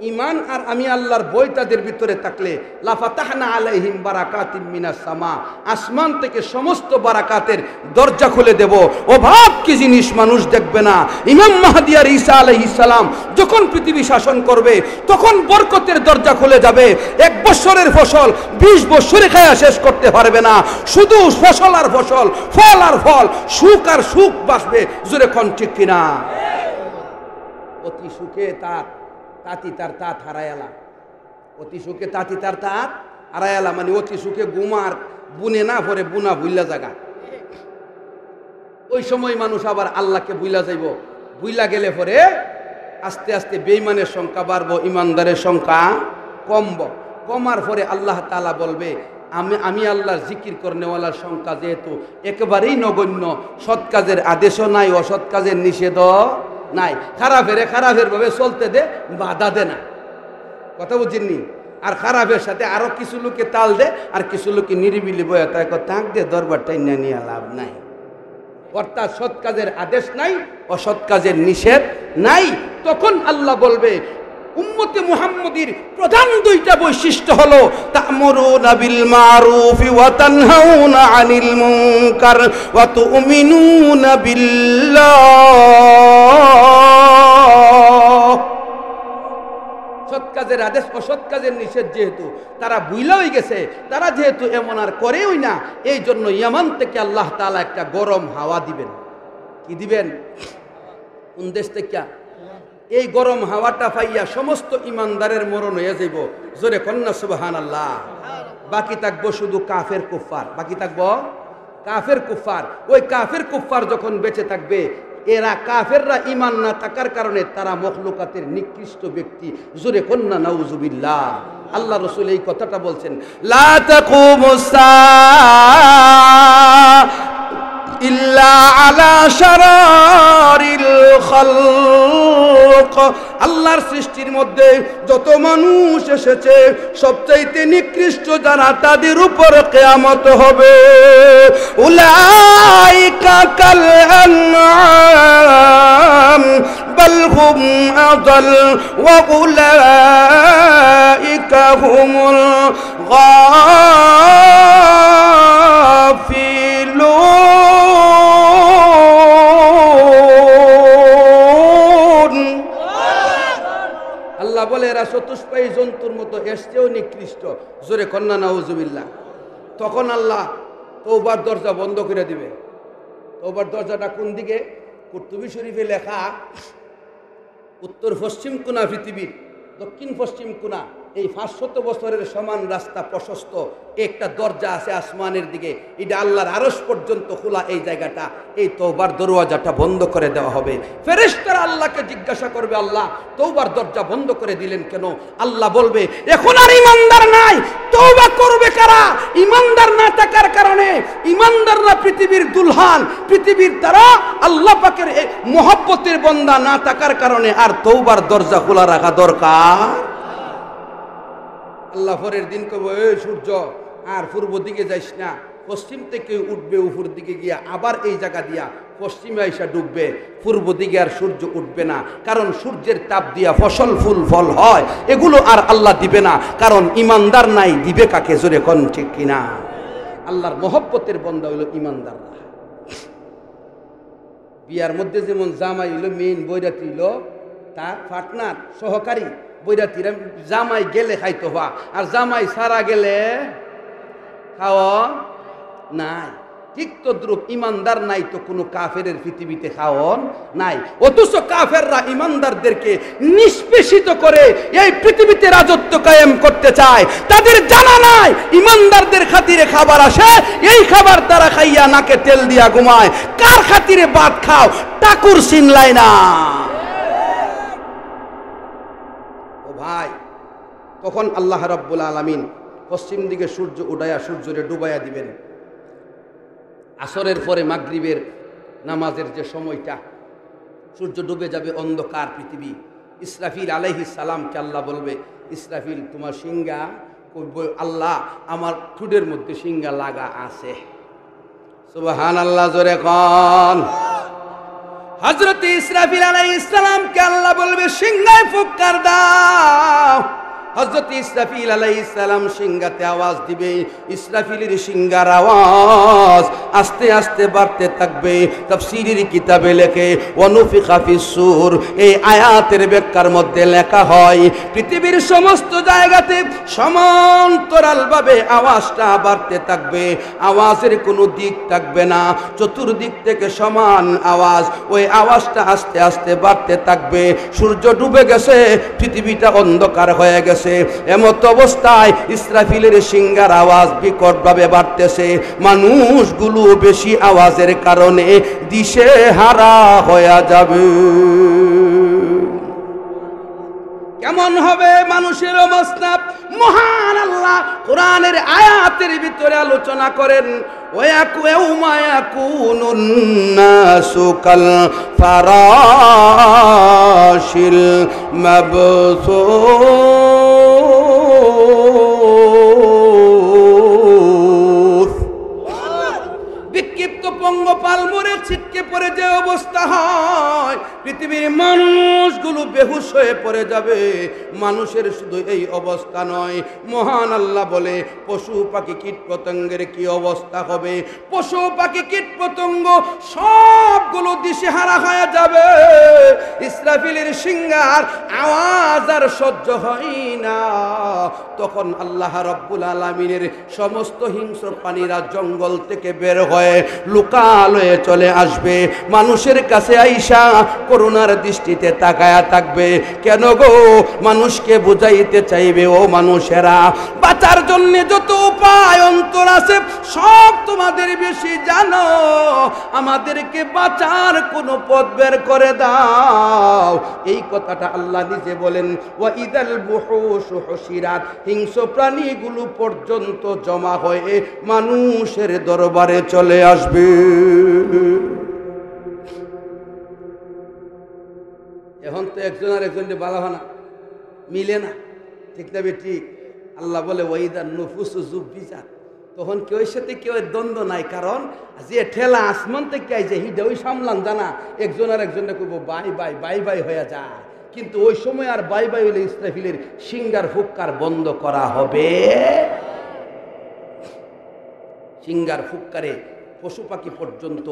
ঈমান আর আমি আল্লাহর ভয় তাদের ভিতরে থাকলে, লাফাতাহনা আলাইহিম বারাকাতিম মিনাস সামা, আসমান থেকে সমস্ত বারাকাতের দরজা খুলে দেব। অভাব কি জিনিস মানুষ দেখবে না। ইমাম মাহদী আর ঈসা আলাইহিস সালাম যখন পৃথিবী শাসন করবে তখন বরকতের দরজা খুলে যাবে। 1 বছরের ফসল 20 বছরে খায়া শেষ করতে পারবে না। শুধু ফসল আর ফসল, ফল আর ফল, সুখ আর সুখ বাসবে। জোরে কোন ঠিক কিনা? অতি সুখে তার তাঁতি তার তাঁত হারায়ালা, অতি সুখে তাঁতি তার তাঁত হারায়ালা, মানে অতি সুখে গুমার বুনে না পরে বুনা ভুইলা জায়গা। ওই সময় মানুষ আবার আল্লাহকে ভুইলা যাইব। ভুইলা গেলে পরে আস্তে আস্তে বেঈমানের সংখ্যা বাড়বো, ইমানদারের সংখ্যা কমব। কমার পরে আল্লাহ তাআলা বলবে আমি আল্লাহর জিকির করনেওয়ালার সংখ্যা যেহেতু একেবারেই নগণ্য, সৎ কাজের আদেশও নাই, অসৎ কাজের নিষেধও নাই, খারাপের ভাবে চলতে দে, বাধা দে না। কথা বুঝিনি? আর খারাপের সাথে আরো কিছু লোকে তাল দে, আর কিছু লোকে নিরিবিলি বয়ে তাই তাক দে, দরবারটাই না নিয়ে লাভ নাই। অর্থাৎ সৎ কাজের আদেশ নাই, অসৎ কাজের নিষেধ নাই। তখন আল্লাহ বলবে উম্মতে মুহাম্মদীর প্রধান দুইটা বৈশিষ্ট্য হলো তা'মুরুনা বিল মারুফি ওয়া তানহাউনা আনিল মুনকার ওয়া তু'মিনুনা বিল্লাহ। সৎ কাজের আদেশ, অসৎ কাজের নিষেধ যেহেতু তারা ভুইলা হয়ে গেছে, তারা যেহেতু এমন আর করেই না, এই জন্য ইয়ামান থেকে আল্লাহ তাআলা একটা গরম হাওয়া দিবেন। কি দিবেন? কোন দেশ থেকে? এই গরম হাওয়াটা পাইয়া সমস্ত ইমানদারের মরণ হয়ে যাইব। জোরে কন্যা সুবহানাল্লাহ। বাকি থাকবো শুধু কাফের কুফফার, বাকি থাকবো কাফের কুফফার। ওই কাফের কুফফার যখন বেঁচে থাকবে, এরা কাফেররা ঈমান না থাকার কারণে তারা মখলুকাতের নিকৃষ্ট ব্যক্তি। জোরে কন্যা নাউজুবিল্লাহ। আল্লাহ রাসূল এই কথাটা বলছেন, লা তাকুমুস সাআ ইল্লা আলা শারারিল খালক। আল্লাহর সৃষ্টির মধ্যে যত মানুষ এসেছে সবচাইতে নিকৃষ্ট যারা, তাদের উপর কিয়ামত হবে। উলাইকা কাল আনআম বাল হুম আযাল ওয়া উলাইকা হুমুল গাফিলুন। আল্লাহ বলে এরা চতুষ্পায়ী জন্তুর মতো, এসছেও নিকৃষ্ট। জোরে কন্যা নাউজুবিল্লাহ। তখন আল্লাহ তওবার দরজা বন্ধ করে দিবে। তওবার দরজাটা কোন দিকে? কুরতুবী শরীফে লেখা, উত্তর পশ্চিম কোণা পৃথিবীর, দক্ষিণ পশ্চিম কোণা, এই 500 বছরের সমান রাস্তা প্রশস্ত একটা দরজা আছে আসমানের দিকে। এটা আল্লাহর আরশ পর্যন্ত খোলা। এই জায়গাটা, এই তওবার দরওয়াজাটা বন্ধ করে দেওয়া হবে। ফেরেশতারা আল্লাহকে জিজ্ঞাসা করবে, আল্লাহ তওবার দরজা বন্ধ করে দিলেন কেন? আল্লাহ বলবে, এখন আর ঈমানদার নাই, তওবা করবে কারা? ঈমানদার না থাকার কারণে, ঈমানদাররা পৃথিবীর দুলহান, পৃথিবীর তারা আল্লাহ পাকের মহব্বতের বান্দা না থাকার কারণে আর তওবার দরজা খোলা রাখা দরকার। আল্লাহ পরের দিন কবে, এই সূর্য আর পূর্ব দিকে যাইস না, পশ্চিম থেকে উঠবে উপর দিকে গিয়া, আবার এই জায়গা দিয়া পশ্চিমে আইসা ডুববে, পূর্ব দিকে আর সূর্য উঠবে না। কারণ সূর্যের তাপ দিয়া ফসল ফুল ফল হয়, এগুলো আর আল্লাহ দিবে না। কারণ ইমানদার নাই, দিবে কাকে? জোরে কোন ঠিক কিনা? আল্লাহর মহব্বতের বান্দা হইল ইমানদাররা। বিয়ার মধ্যে যেমন জামাই হইল মেইন, বৈরাতি হইল তার পার্টনার, সহকারী। বৈরাতিরা জামাই গেলে খাইতো হওয়া, আর জামাই সারা গেলে খাওয়া নাই। ঠিক তদ্রুপ ইমানদার নাই তো কোনো কাফের পৃথিবীতে খাওয়ন নাই। অথচ কাফেররা ইমানদারদেরকে নিষ্পেষিত করে এই পৃথিবীতে রাজত্ব কায়েম করতে চায়। তাদের জানা নাই ইমানদারদের খাতিরে খাবার আসে, এই খাবার তারা খাইয়া নাকে তেল দিয়া ঘুমায়। কার খাতিরে ভাত খাও? টাকুর চিনলাই না। ও ভাই, তখন আল্লাহ রাব্বুল আলামিন পশ্চিম দিকে সূর্য উঠাইয়া সূর্যরে ডুবাইয়া দিবেন। আসরের পরে মাগরিবের নামাজের যে সময়টা, সূর্য ডুবে যাবে, অন্ধকার পৃথিবী। ইসরাফিল আলাইহিস সালামকে আল্লাহ বলবে, ইসরাফিল তোমার সিংহা? আল্লাহ, আমার ঠুডের মধ্যে সিংহা লাগা আছে। সুবহানাল্লাহ, জোরে কোন। হযরত ইসরাফিল আলাইহিস সালামকে আল্লাহ বলবে, সিংহায় ফুৎকার দাও। হযরত ইসরাফিল আলাইহিস সালাম সিংহাতে আওয়াজ দিবে। ইসরাফিলের সিংহার আওয়াজ আস্তে আস্তে বাড়তে থাকবে। তাফসীরের কিতাবে লেখে ওয়ানুফিখা ফিস-সূর, এই আয়াতের ব্যাখ্যার মধ্যে লেখা হয় পৃথিবীর সমস্ত জায়গাতে সমান্তরালভাবে আওয়াজটা বাড়তে থাকবে। আওয়াজের কোনো দিক থাকবে না, চতুর্দিক থেকে সমান আওয়াজ। ওই আওয়াজটা আস্তে আস্তে বাড়তে থাকবে। সূর্য ডুবে গেছে, পৃথিবীটা অন্ধকার হয়ে গেছে। এমত অবস্থায় ইসরাফিলের সিংহার আওয়াজ বিকটভাবে বাড়তেছে। মানুষগুলো বেশি আওয়াজের কারণে দিশে হারা হয়ে যাবে। কেমন হবে মানুষের অবস্থা? মহান আল্লাহ কোরআনের আয়াতের ভিতরে আলোচনা করেন, ওয়ায়াকুমা ইয়াকুনুন নাসু কাল ফারাশিল মাবসুস। বিক্ষিপ্ত পঙ্গপাল মরে ছিটকে পড়ে যে অবস্থা হয়, পৃথিবীর মানুষগুলো বেহুশ হয়ে পড়ে যাবে। মানুষের শুধু এই অবস্থা নয়, মহান আল্লাহ বলে পশু পাখি কীট পতঙ্গের কি অবস্থা হবে? পশু পাখি কীট পতঙ্গ সবগুলো দিশেহারা হয়ে যাবে। ইসরাফিলের সিংহার আওয়াজ আর সহ্য হয় না। তখন আল্লাহ রাব্বুল আলামিনের সমস্ত হিংস্র প্রাণীরা জঙ্গল থেকে বের হয়ে লুকালয়ে চলে আসবে। মানুষের কাছে আইসা করুণার দৃষ্টিতে তাকায়া থাকবে। কেন গো? মানুষকে বুঝাইতে চাইবে, ও মানুষেরা, বাঁচার জন্য যত উপায় অন্তর আছে সব তোমাদের বেশি জানো, আমাদেরকে বাঁচার কোনো পথ বের করে দাও। এই কথাটা আল্লাহ নিজে বলেন, ওয়া ইদাল বুহুশু হুশিরাত, হিংস্র প্রাণীগুলো পর্যন্ত জমা হয়ে মানুষের দরবারে চলে আসবে। এখন তো একজন আর একজনকে বালা হয় না, মিলে না, ঠিক না বেটি? আল্লাহ বলে ওয়াইদান নুফুসু জুব্বিজাত, তখন কেউ সাথে কেউ দ্বন্দ্ব নাই, কারণ যে ঠেলা আসমান থেকে আইছে হিডা ওই সামলান জানা, একজন আর একজনকে কইব বাই বাই বাই বাই হয়ে যায়। কিন্তু ওই সময় আর বাই বাই হইলে ইসরাফিলের সিঙ্গার ফুক্কার বন্ধ করা হবে। সিঙ্গার ফুক্কারে পশু পাখি পর্যন্ত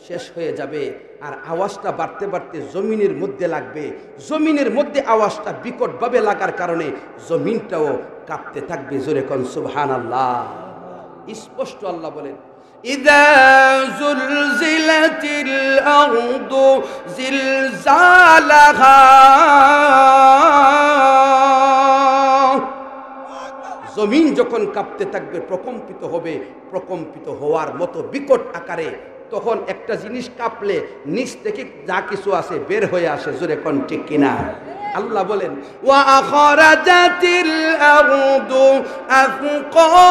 শেষ হয়ে যাবে। আর আওয়াজটা বাড়তে বাড়তে জমিনের মধ্যে লাগবে। জমিনের মধ্যে আওয়াজটা বিকটভাবে লাগার কারণে জমিনটাও কাঁপতে থাকবে। জোরে কোন সুবহানাল্লাহ। স্পষ্ট আল্লাহ বলেন, ইযা যুলজিলাতিল আরদু জিলজালাহা, জমিন যখন কাঁপতে থাকবে, প্রকম্পিত হবে, প্রকম্পিত হওয়ার মতো বিকট আকারে, তখন একটা জিনিস কাঁপলে নিচ থেকে যা কিছু আছে বের হয়ে আসে। জোরে কোন ঠিক কিনা? আল্লাহ বলেন, ওয়া আখরাজাতিল আরদু আথকালাহা,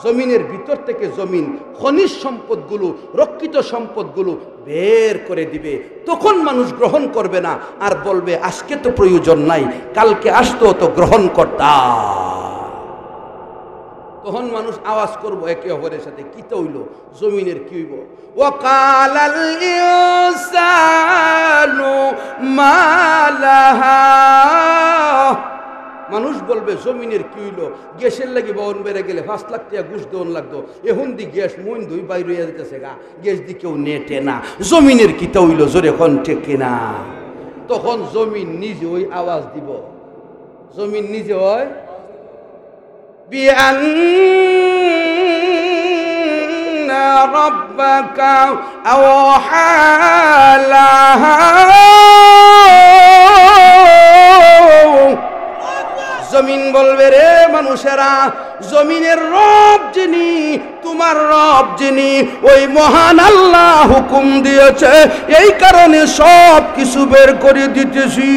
জমিনের ভিতর থেকে জমিন খনিজ সম্পদগুলো, রক্ষিত সম্পদগুলো বের করে দিবে। তখন মানুষ গ্রহণ করবে না, আর বলবে আজকে তো প্রয়োজন নাই, কালকে আসতো তো গ্রহণ করতাম। তখন মানুষ আওয়াজ করবো একে অপরের সাথে, কি তো হইল, জমিনের কি হইব? ওয়াকালাল ইনসানু মা লাহা, মানুষ বলবে জমিনের কি হইল? গ্যাসের লাগি বহন বেড়ে গেলে 5 লাখ টাকা ঘুষ দেওয়ান লাগতো, এখন দি গ্যাস মইন দুই বাইরে হয়ে যেতেছে গা, গ্যাস দি কেউ নেটে না। জমিনের কি তো হইল? জোরে কোন ঠিক কিনা? তখন জমিন নিজে ওই আওয়াজ দিব। জমিন নিজে হয় বিআন্না রাব্বাকা আওহা লাহা, জমিন বলবে, রে মানুষেরা, জমিনের রব যিনি, তোমার রব যিনি, ওই মহান আল্লাহ হুকুম দিয়েছে, এই কারণে সব কিছু বের করে দিতেছি।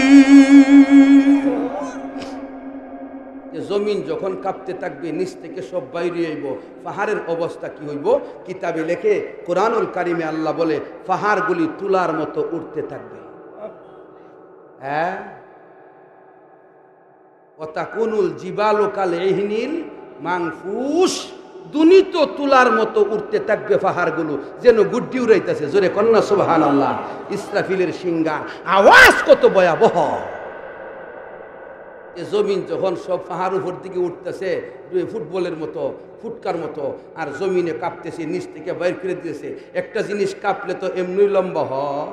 জমিন যখন কাঁপতে থাকবে, নিচ থেকে সব বাইরে আইব। পাহাড়ের অবস্থা কি হইব? কিতাবে লেখে, কোরআনুল কারিমে আল্লাহ বলে, পাহাড়গুলি তুলার মতো উঠতে থাকবে। হ্যাঁ, ওয়াতাকুনুল জিবালু কাল ইহনিল মানফুস, দুনিত তুলার মতো উঠতে থাকবে পাহাড়গুলো, যেন গুড্ডি উড়াইতেছে। জোরে কন্যা সুবহানাল্লাহ। ইসরাফিলের সিংহার আওয়াজ কত ভয়াবহ! জমিন যখন সব পাহাড় উপর দিকে উঠতেছে ফুটবলের মতো, ফুটকার মতো, আর জমিনে কাঁপতেছে, নিচ থেকে বাইর করে দিয়েছে। একটা জিনিস কাঁপলে তো এমনি লম্বা হয়।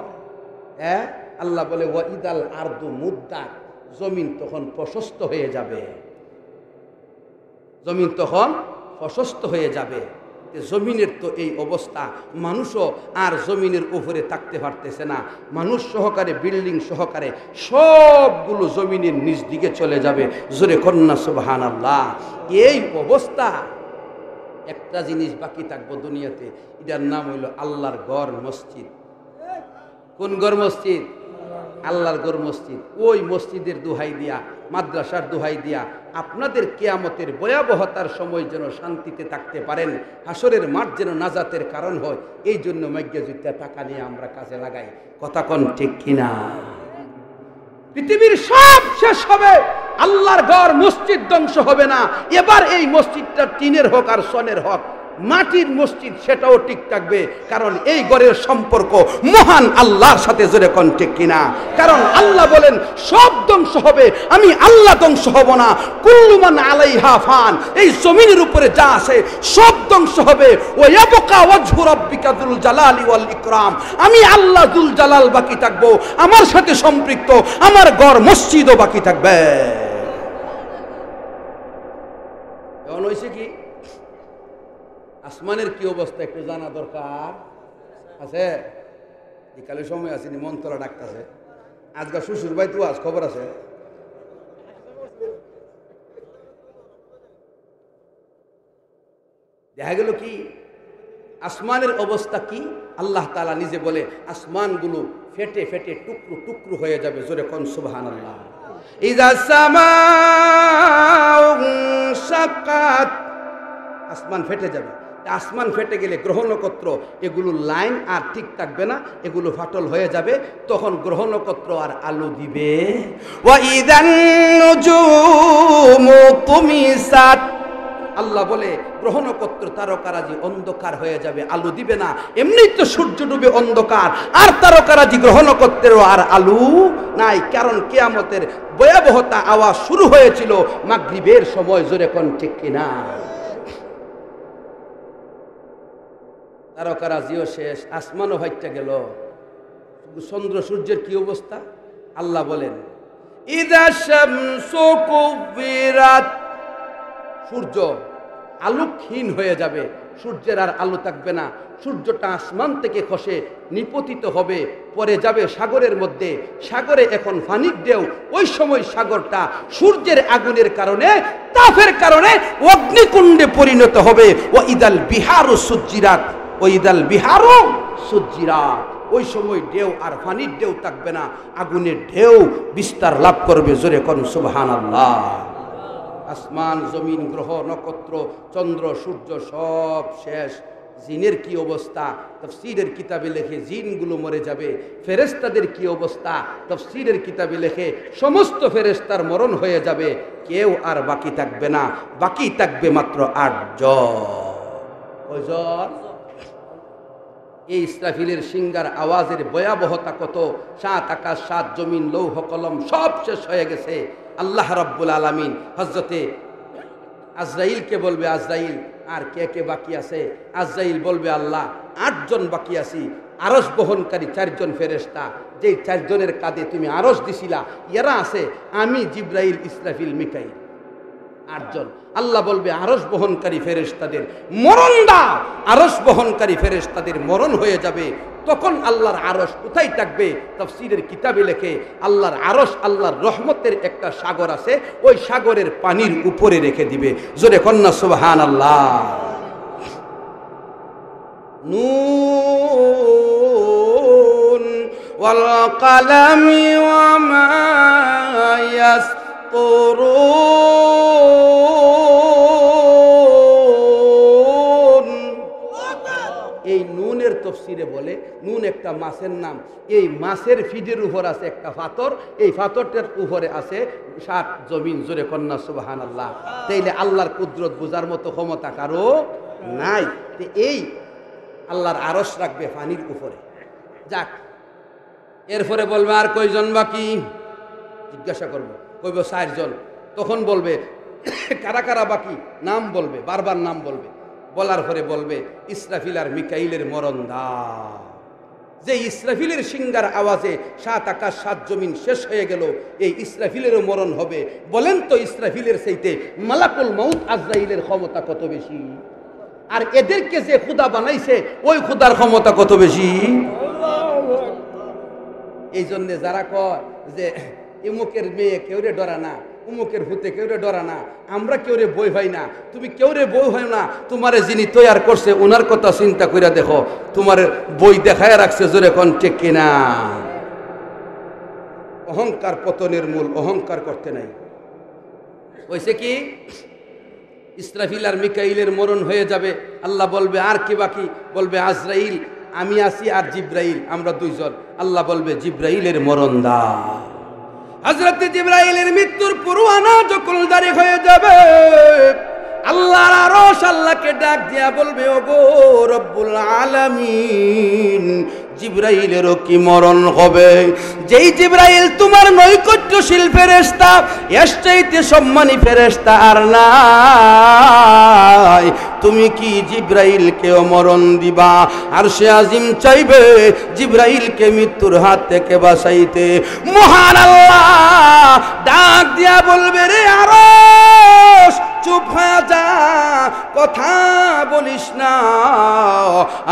হ্যাঁ, আল্লাহ বলে ওয়া ইদাল আরদু মুদ্দাত, জমিন তখন প্রশস্ত হয়ে যাবে। জমিন তখন প্রশস্ত হয়ে যাবে। জমিনের তো এই অবস্থা, মানুষও আর জমিনের উপরে থাকতে পারতেছে না। মানুষ সহকারে, বিল্ডিং সহকারে সবগুলো জমিনের নিচ দিকে চলে যাবে। জোরে কন্যা সুবহানাল্লাহ। এই অবস্থা, একটা জিনিস বাকি থাকবো দুনিয়াতে, এটার নাম হইল আল্লাহর ঘর, মসজিদ। কোন ঘর মসজিদ? আল্লাহর ঘর মসজিদ। ওই মসজিদের দোহাই দিয়া, মাদ্রাসার দোহাই দিয়া আপনাদের কিয়ামতের ভয়াবহতার সময় যেন শান্তিতে থাকতে পারেন, হাসরের মাঠ যেন নাজাতের কারণ হয়, এই জন্য মাইজ্ঞাযুক্তা টাকা নিয়ে আমরা কাজে লাগাই। কথা কোন ঠিক কিনা? পৃথিবীর সব শেষ হবে, আল্লাহর ঘর মসজিদ ধ্বংস হবে না। এবার এই মসজিদটা টিনের হোক আর সনের হোক, মাটির মসজিদ, সেটাও ঠিক থাকবে। কারণ এই ঘরের সম্পর্ক মহান আল্লাহর সাথে, জোরে কোন ঠিক কিনা? কারণ আল্লাহ বলেন সব ধ্বংস হবে, আমি আল্লাহ ধ্বংস হব না। কুল্লু মান আলাইহা ফান, এই জমিনের উপরে যা আছে সব ধ্বংস হবে। ওয়া ইয়াবকা ওয়াজহু রাব্বিকা যুল জালালি ওয়াল ইকরাম, আমি আল্লাহ যুল জালাল বাকি থাকবো, আমার সাথে সম্পৃক্ত আমার ঘর মসজিদও বাকি থাকবে। এখন হয়েছে কি, আসমানের কি অবস্থা একটু জানা দরকার আছে। বিকালে সময় আসেনি, মনতলা ডাকতেছে। আজকাল শ্বশুর ভাই তো আজ খবর আছে। দেখা গেল কি আসমানের অবস্থা কি, আল্লাহ তাআলা নিজে বলে আসমানগুলো ফেটে ফেটে টুকরো টুকরো হয়ে যাবে। জোরে কোন সুবহানাল্লাহ। ইযা সামাউ শাক্কাত, আসমান ফেটে যাবে। আসমান ফেটে গেলে গ্রহ নক্ষত্র এগুলো লাইন আর ঠিক থাকবে না, এগুলো ফাটল হয়ে যাবে। তখন গ্রহ নক্ষত্র আর আলো দিবে। ওয়া ইযান নুজুমু তুমিসাত, আল্লাহ বলে গ্রহ নক্ষত্র তারকারাজি অন্ধকার হয়ে যাবে, আলো দিবে না। এমনি তো সূর্য ডুবে অন্ধকার, আর তারকারাজি গ্রহ নক্ষত্রেরও আর আলো নাই। কারণ কিয়ামতের ভয়াবহতা আওয়াজ শুরু হয়েছিল মাগরিবের সময়। জোরে কোন ঠিক কিনা? তারকারাজিও শেষ, আসমানও ভাইটা গেল। চন্দ্র সূর্যের কি অবস্থা আল্লাহ বলেন, ইযা শামসু কুবিরাত, সূর্য আলোকহীন হয়ে যাবে, সূর্যের আর আলো থাকবে না। সূর্যটা আসমান থেকে খসে নিপতিত হবে, পরে যাবে সাগরের মধ্যে। সাগরে এখন পানির ঢেউ, ওই সময় সাগরটা সূর্যের আগুনের কারণে, তাপের কারণে অগ্নিকুণ্ডে পরিণত হবে। ও ইদাল বিহারু সুজ্জিরাত, ও ইদাল বিহারু সুজ্জিরাত, ওই সময় ঢেউ আর পানির ঢেউ থাকবে না, আগুনের ঢেউ বিস্তার লাভ করবে। জোরে কোন সুবহানাল্লাহ। আসমান, জমিন, গ্রহ নক্ষত্র, চন্দ্র সূর্য সব শেষ। জিনের কি অবস্থা তাফসীরের কিতাবে লেখে, জিনগুলো মরে যাবে। ফেরেশতাদের কি অবস্থা তাফসীরের কিতাবে লেখে, সমস্ত ফেরেশতার মরণ হয়ে যাবে, কেউ আর বাকি থাকবে না। বাকি থাকবে মাত্র 8 জন। এই ইসরাফিলের সিঙ্গার আওয়াজের ভয়াবহতা কত! 7 আকাশ 7 জমিন লৌহ কলম সব শেষ হয়ে গেছে। আল্লাহ রাব্বুল আলামিন হযরতে আজরাইলকে বলবে, আজরাইল আর কে কে বাকি আছে? আজরাইল বলবে, আল্লাহ 8 জন বাকি আছি। আরশ বহনকারী 4 জন ফেরেশতা, যেই 4 জনের কাঁধে তুমি আরশ দিছিলা, এরা আছে আমি, জিবরাইল, ইসরাফিল, মিকাইল, 8 জন। আল্লাহ বলবে আরশ বহনকারী ফেরেশতাদের মরণ দাও। আরশ বহনকারী ফেরেশতাদের মরণ হয়ে যাবে। তখন আল্লাহর আরশ কোথায় থাকবে? তাফসীরের কিতাবে লেখে, আল্লাহর আরশ আল্লাহর রহমতের একটা সাগর আছে, ওই সাগরের পানির উপরে রেখে দিবে। জোরে কন্যা সুবহানাল্লাহ। নুন ওয়াল কালামি ওয়া মা ইয়াসতুরুন। এই নুনের তাফসীরে বলে, নুন একটা মাছের নাম। এই মাছের ফিডের উপর আছে একটা পাথর, এই পাথরটার উপরে আছে 7 জমিন। জোরে কন্যা সুবহানাল্লাহ। তাইলে আল্লাহর কুদরত বোঝার মতো ক্ষমতা কারো নাই। এই আল্লাহর আরশ রাখবে পানির উপরে। যাক, এরপরে বলবে আর কয়জন বাকি? জিজ্ঞাসা করবো, কইব 4 জন। তখন বলবে কারা কারা বাকি, নাম বলবে, বারবার নাম বলবে। বলার পরে বলবে ইসরাফিল আর মিকাইলের মরণ দাও। যে ইসরাফিলের সিঙ্গার আওয়াজে 7 আকাশ 7 জমিন শেষ হয়ে গেল, এই ইসরাফিলেরও মরণ হবে। বলেন তো ইসরাফিলের চাইতে মালাকুল মাউত আজরাইলের ক্ষমতা কত বেশি? আর এদেরকে যে খোদা বানাইছে, ওই খোদার ক্ষমতা কত বেশি? এই জন্যে যারা কয় যে ইমুকের মেয়ে কেউরে ডরা না, উমুকের ভূতে কেউ রে ডরা না, আমরা কেউ রে বই হয় না, তুমি কেউ রে বই হয় না, তোমারে যিনি তৈয়ার করছে ওনার কথা চিন্তা কইরা দেখো, তোমার বই দেখায় রাখছে জোরে কোন ঠিক কিনা। অহংকার পতনের মূল, অহংকার করতে নাই। হয়েছে কি, ইসরাফিল আর মিকাইলের মরণ হয়ে যাবে, আল্লাহ বলবে আর কি বাকি, বলবে আজরাইল আমি আছি আর জিব্রাইল, আমরা দুইজন। আল্লাহ বলবে জিব্রাইলের মরণ দাও। হযরত জিব্রাইলের মৃত্যুর পরোয়ানা যখন জারি হয়ে যাবে, আল্লাহর আরশ আল্লাহকে ডাক দিয়া বলবে ওগো রব্বুল আলামিন, জিব্রাইলেরও কি মরণ হবে? যেই জিব্রাইল তোমার নৈকট্যশীল ফেরেশতা, এর চাইতে সম্মানী ফেরেশতা আর নাই, তুমি কি জিব্রাইলকেও মরণ দিবা? আরশে আজিম চাইবে জিব্রাইলকে মৃত্যুর হাত থেকে বাঁচাইতে। মহান আল্লাহ ডাক দিয়া বলবে রে আরশ চুপ হয়ে যা, কথা বলিস না,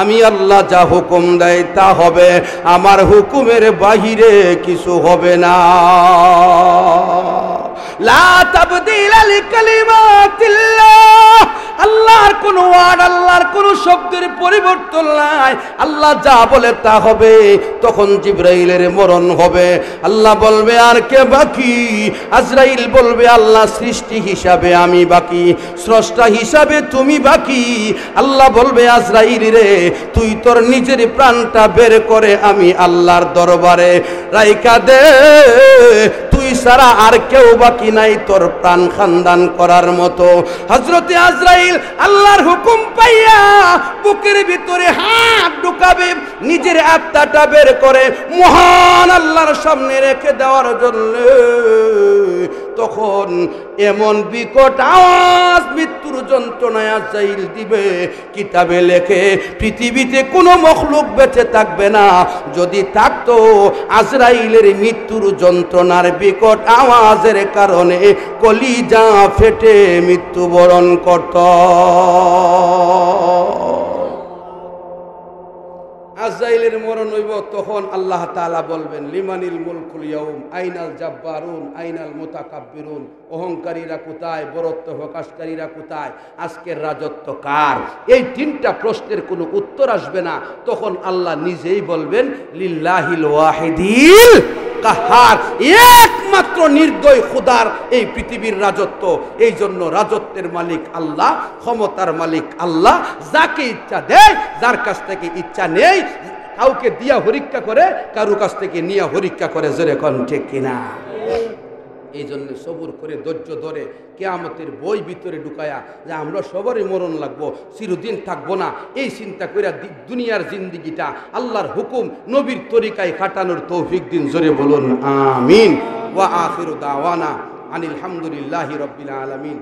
আমি আল্লাহ যা হুকুম দেয় তা হবে, আমার হুকুমের বাহিরে কিছু হবে না। লা তাবদীলা লিকালিমাতিল্লাহ, আল্লাহর কোন ওয়ার্ড, আল্লাহর কোন শব্দের পরিবর্তন নাই, আল্লাহ যা বলে তা হবে। তখন জিব্রাইলের মরণ হবে। আল্লাহ বলবে আর কে বাকি? আজরাইল বলবে আল্লাহ সৃষ্টি হিসাবে আমি বাকি, স্রষ্টা হিসাবে তুমি বাকি। আল্লাহ বলবে আজরাইল রে, তুই তোর নিজের প্রাণটা বের করে আমি আল্লাহর দরবারে রাইখা দে, তুই ছাড়া আর কেউ বাকি নাই তোর প্রাণ খানদান করার মতো। হযরতে আজরাইল আল্লাহর হুকুম পাইয়া বুকের ভিতরে হাত ঢুকাবে, নিজের আত্মাটা বের করে মহান আল্লাহর সামনে রেখে দেওয়ার জন্য। তখন এমন বিকট আওয়াজ মৃত্যুর যন্ত্রণায় আজরাইল দিবে, কিতাবে লেখে পৃথিবীতে কোনো মখলুক বেঁচে থাকবে না, যদি থাকতো আজরাইলের মৃত্যুর যন্ত্রণার বিকট আওয়াজের কারণে কলিজা ফেটে মৃত্যুবরণ করত। আজরাইলের মরণ হইব, তখন আল্লাহ তাআলা বলবেন লিমানিল মুলকুল ইয়াউম আইনাল জাব্বারুন আইনাল মুতাকাব্বিরুন, অহংকারীরা কোথায়, বরত্ব প্রকাশকারীরা কোথায়, আজকের রাজত্ব কার? এই তিনটা প্রশ্নের কোনো উত্তর আসবে না। তখন আল্লাহ নিজেই বলবেন লিল্লাহিল ওয়াহিদিল কাহার, একমাত্র নির্দয় খোদার এই পৃথিবীর রাজত্ব। এই জন্য রাজত্বের মালিক আল্লাহ, ক্ষমতার মালিক আল্লাহ, যাকে ইচ্ছা দেয়, যার কাছ থেকে ইচ্ছা নেই, কাউকে দিয়া পরীক্ষা করে, কারো কাছ থেকে নিয়ে পরীক্ষা করে, জোরে কোন ঠিক কিনা। এই জন্য সবুর করে ধৈর্য ধরে কিয়ামতের বই ভিতরে ঢুকায়া যে আমরা সবারই মরণ লাগবো, চিরদিন থাকবো না, এই চিন্তা করে দুনিয়ার জিন্দিগিটা আল্লাহর হুকুম নবীর তরিকায় কাটানোর তৌফিক দিন, জোরে বলুন আমিন। ওয়া আখিরু দাওয়ানা আনিল হামদুলিল্লাহি রাব্বিল আলামিন।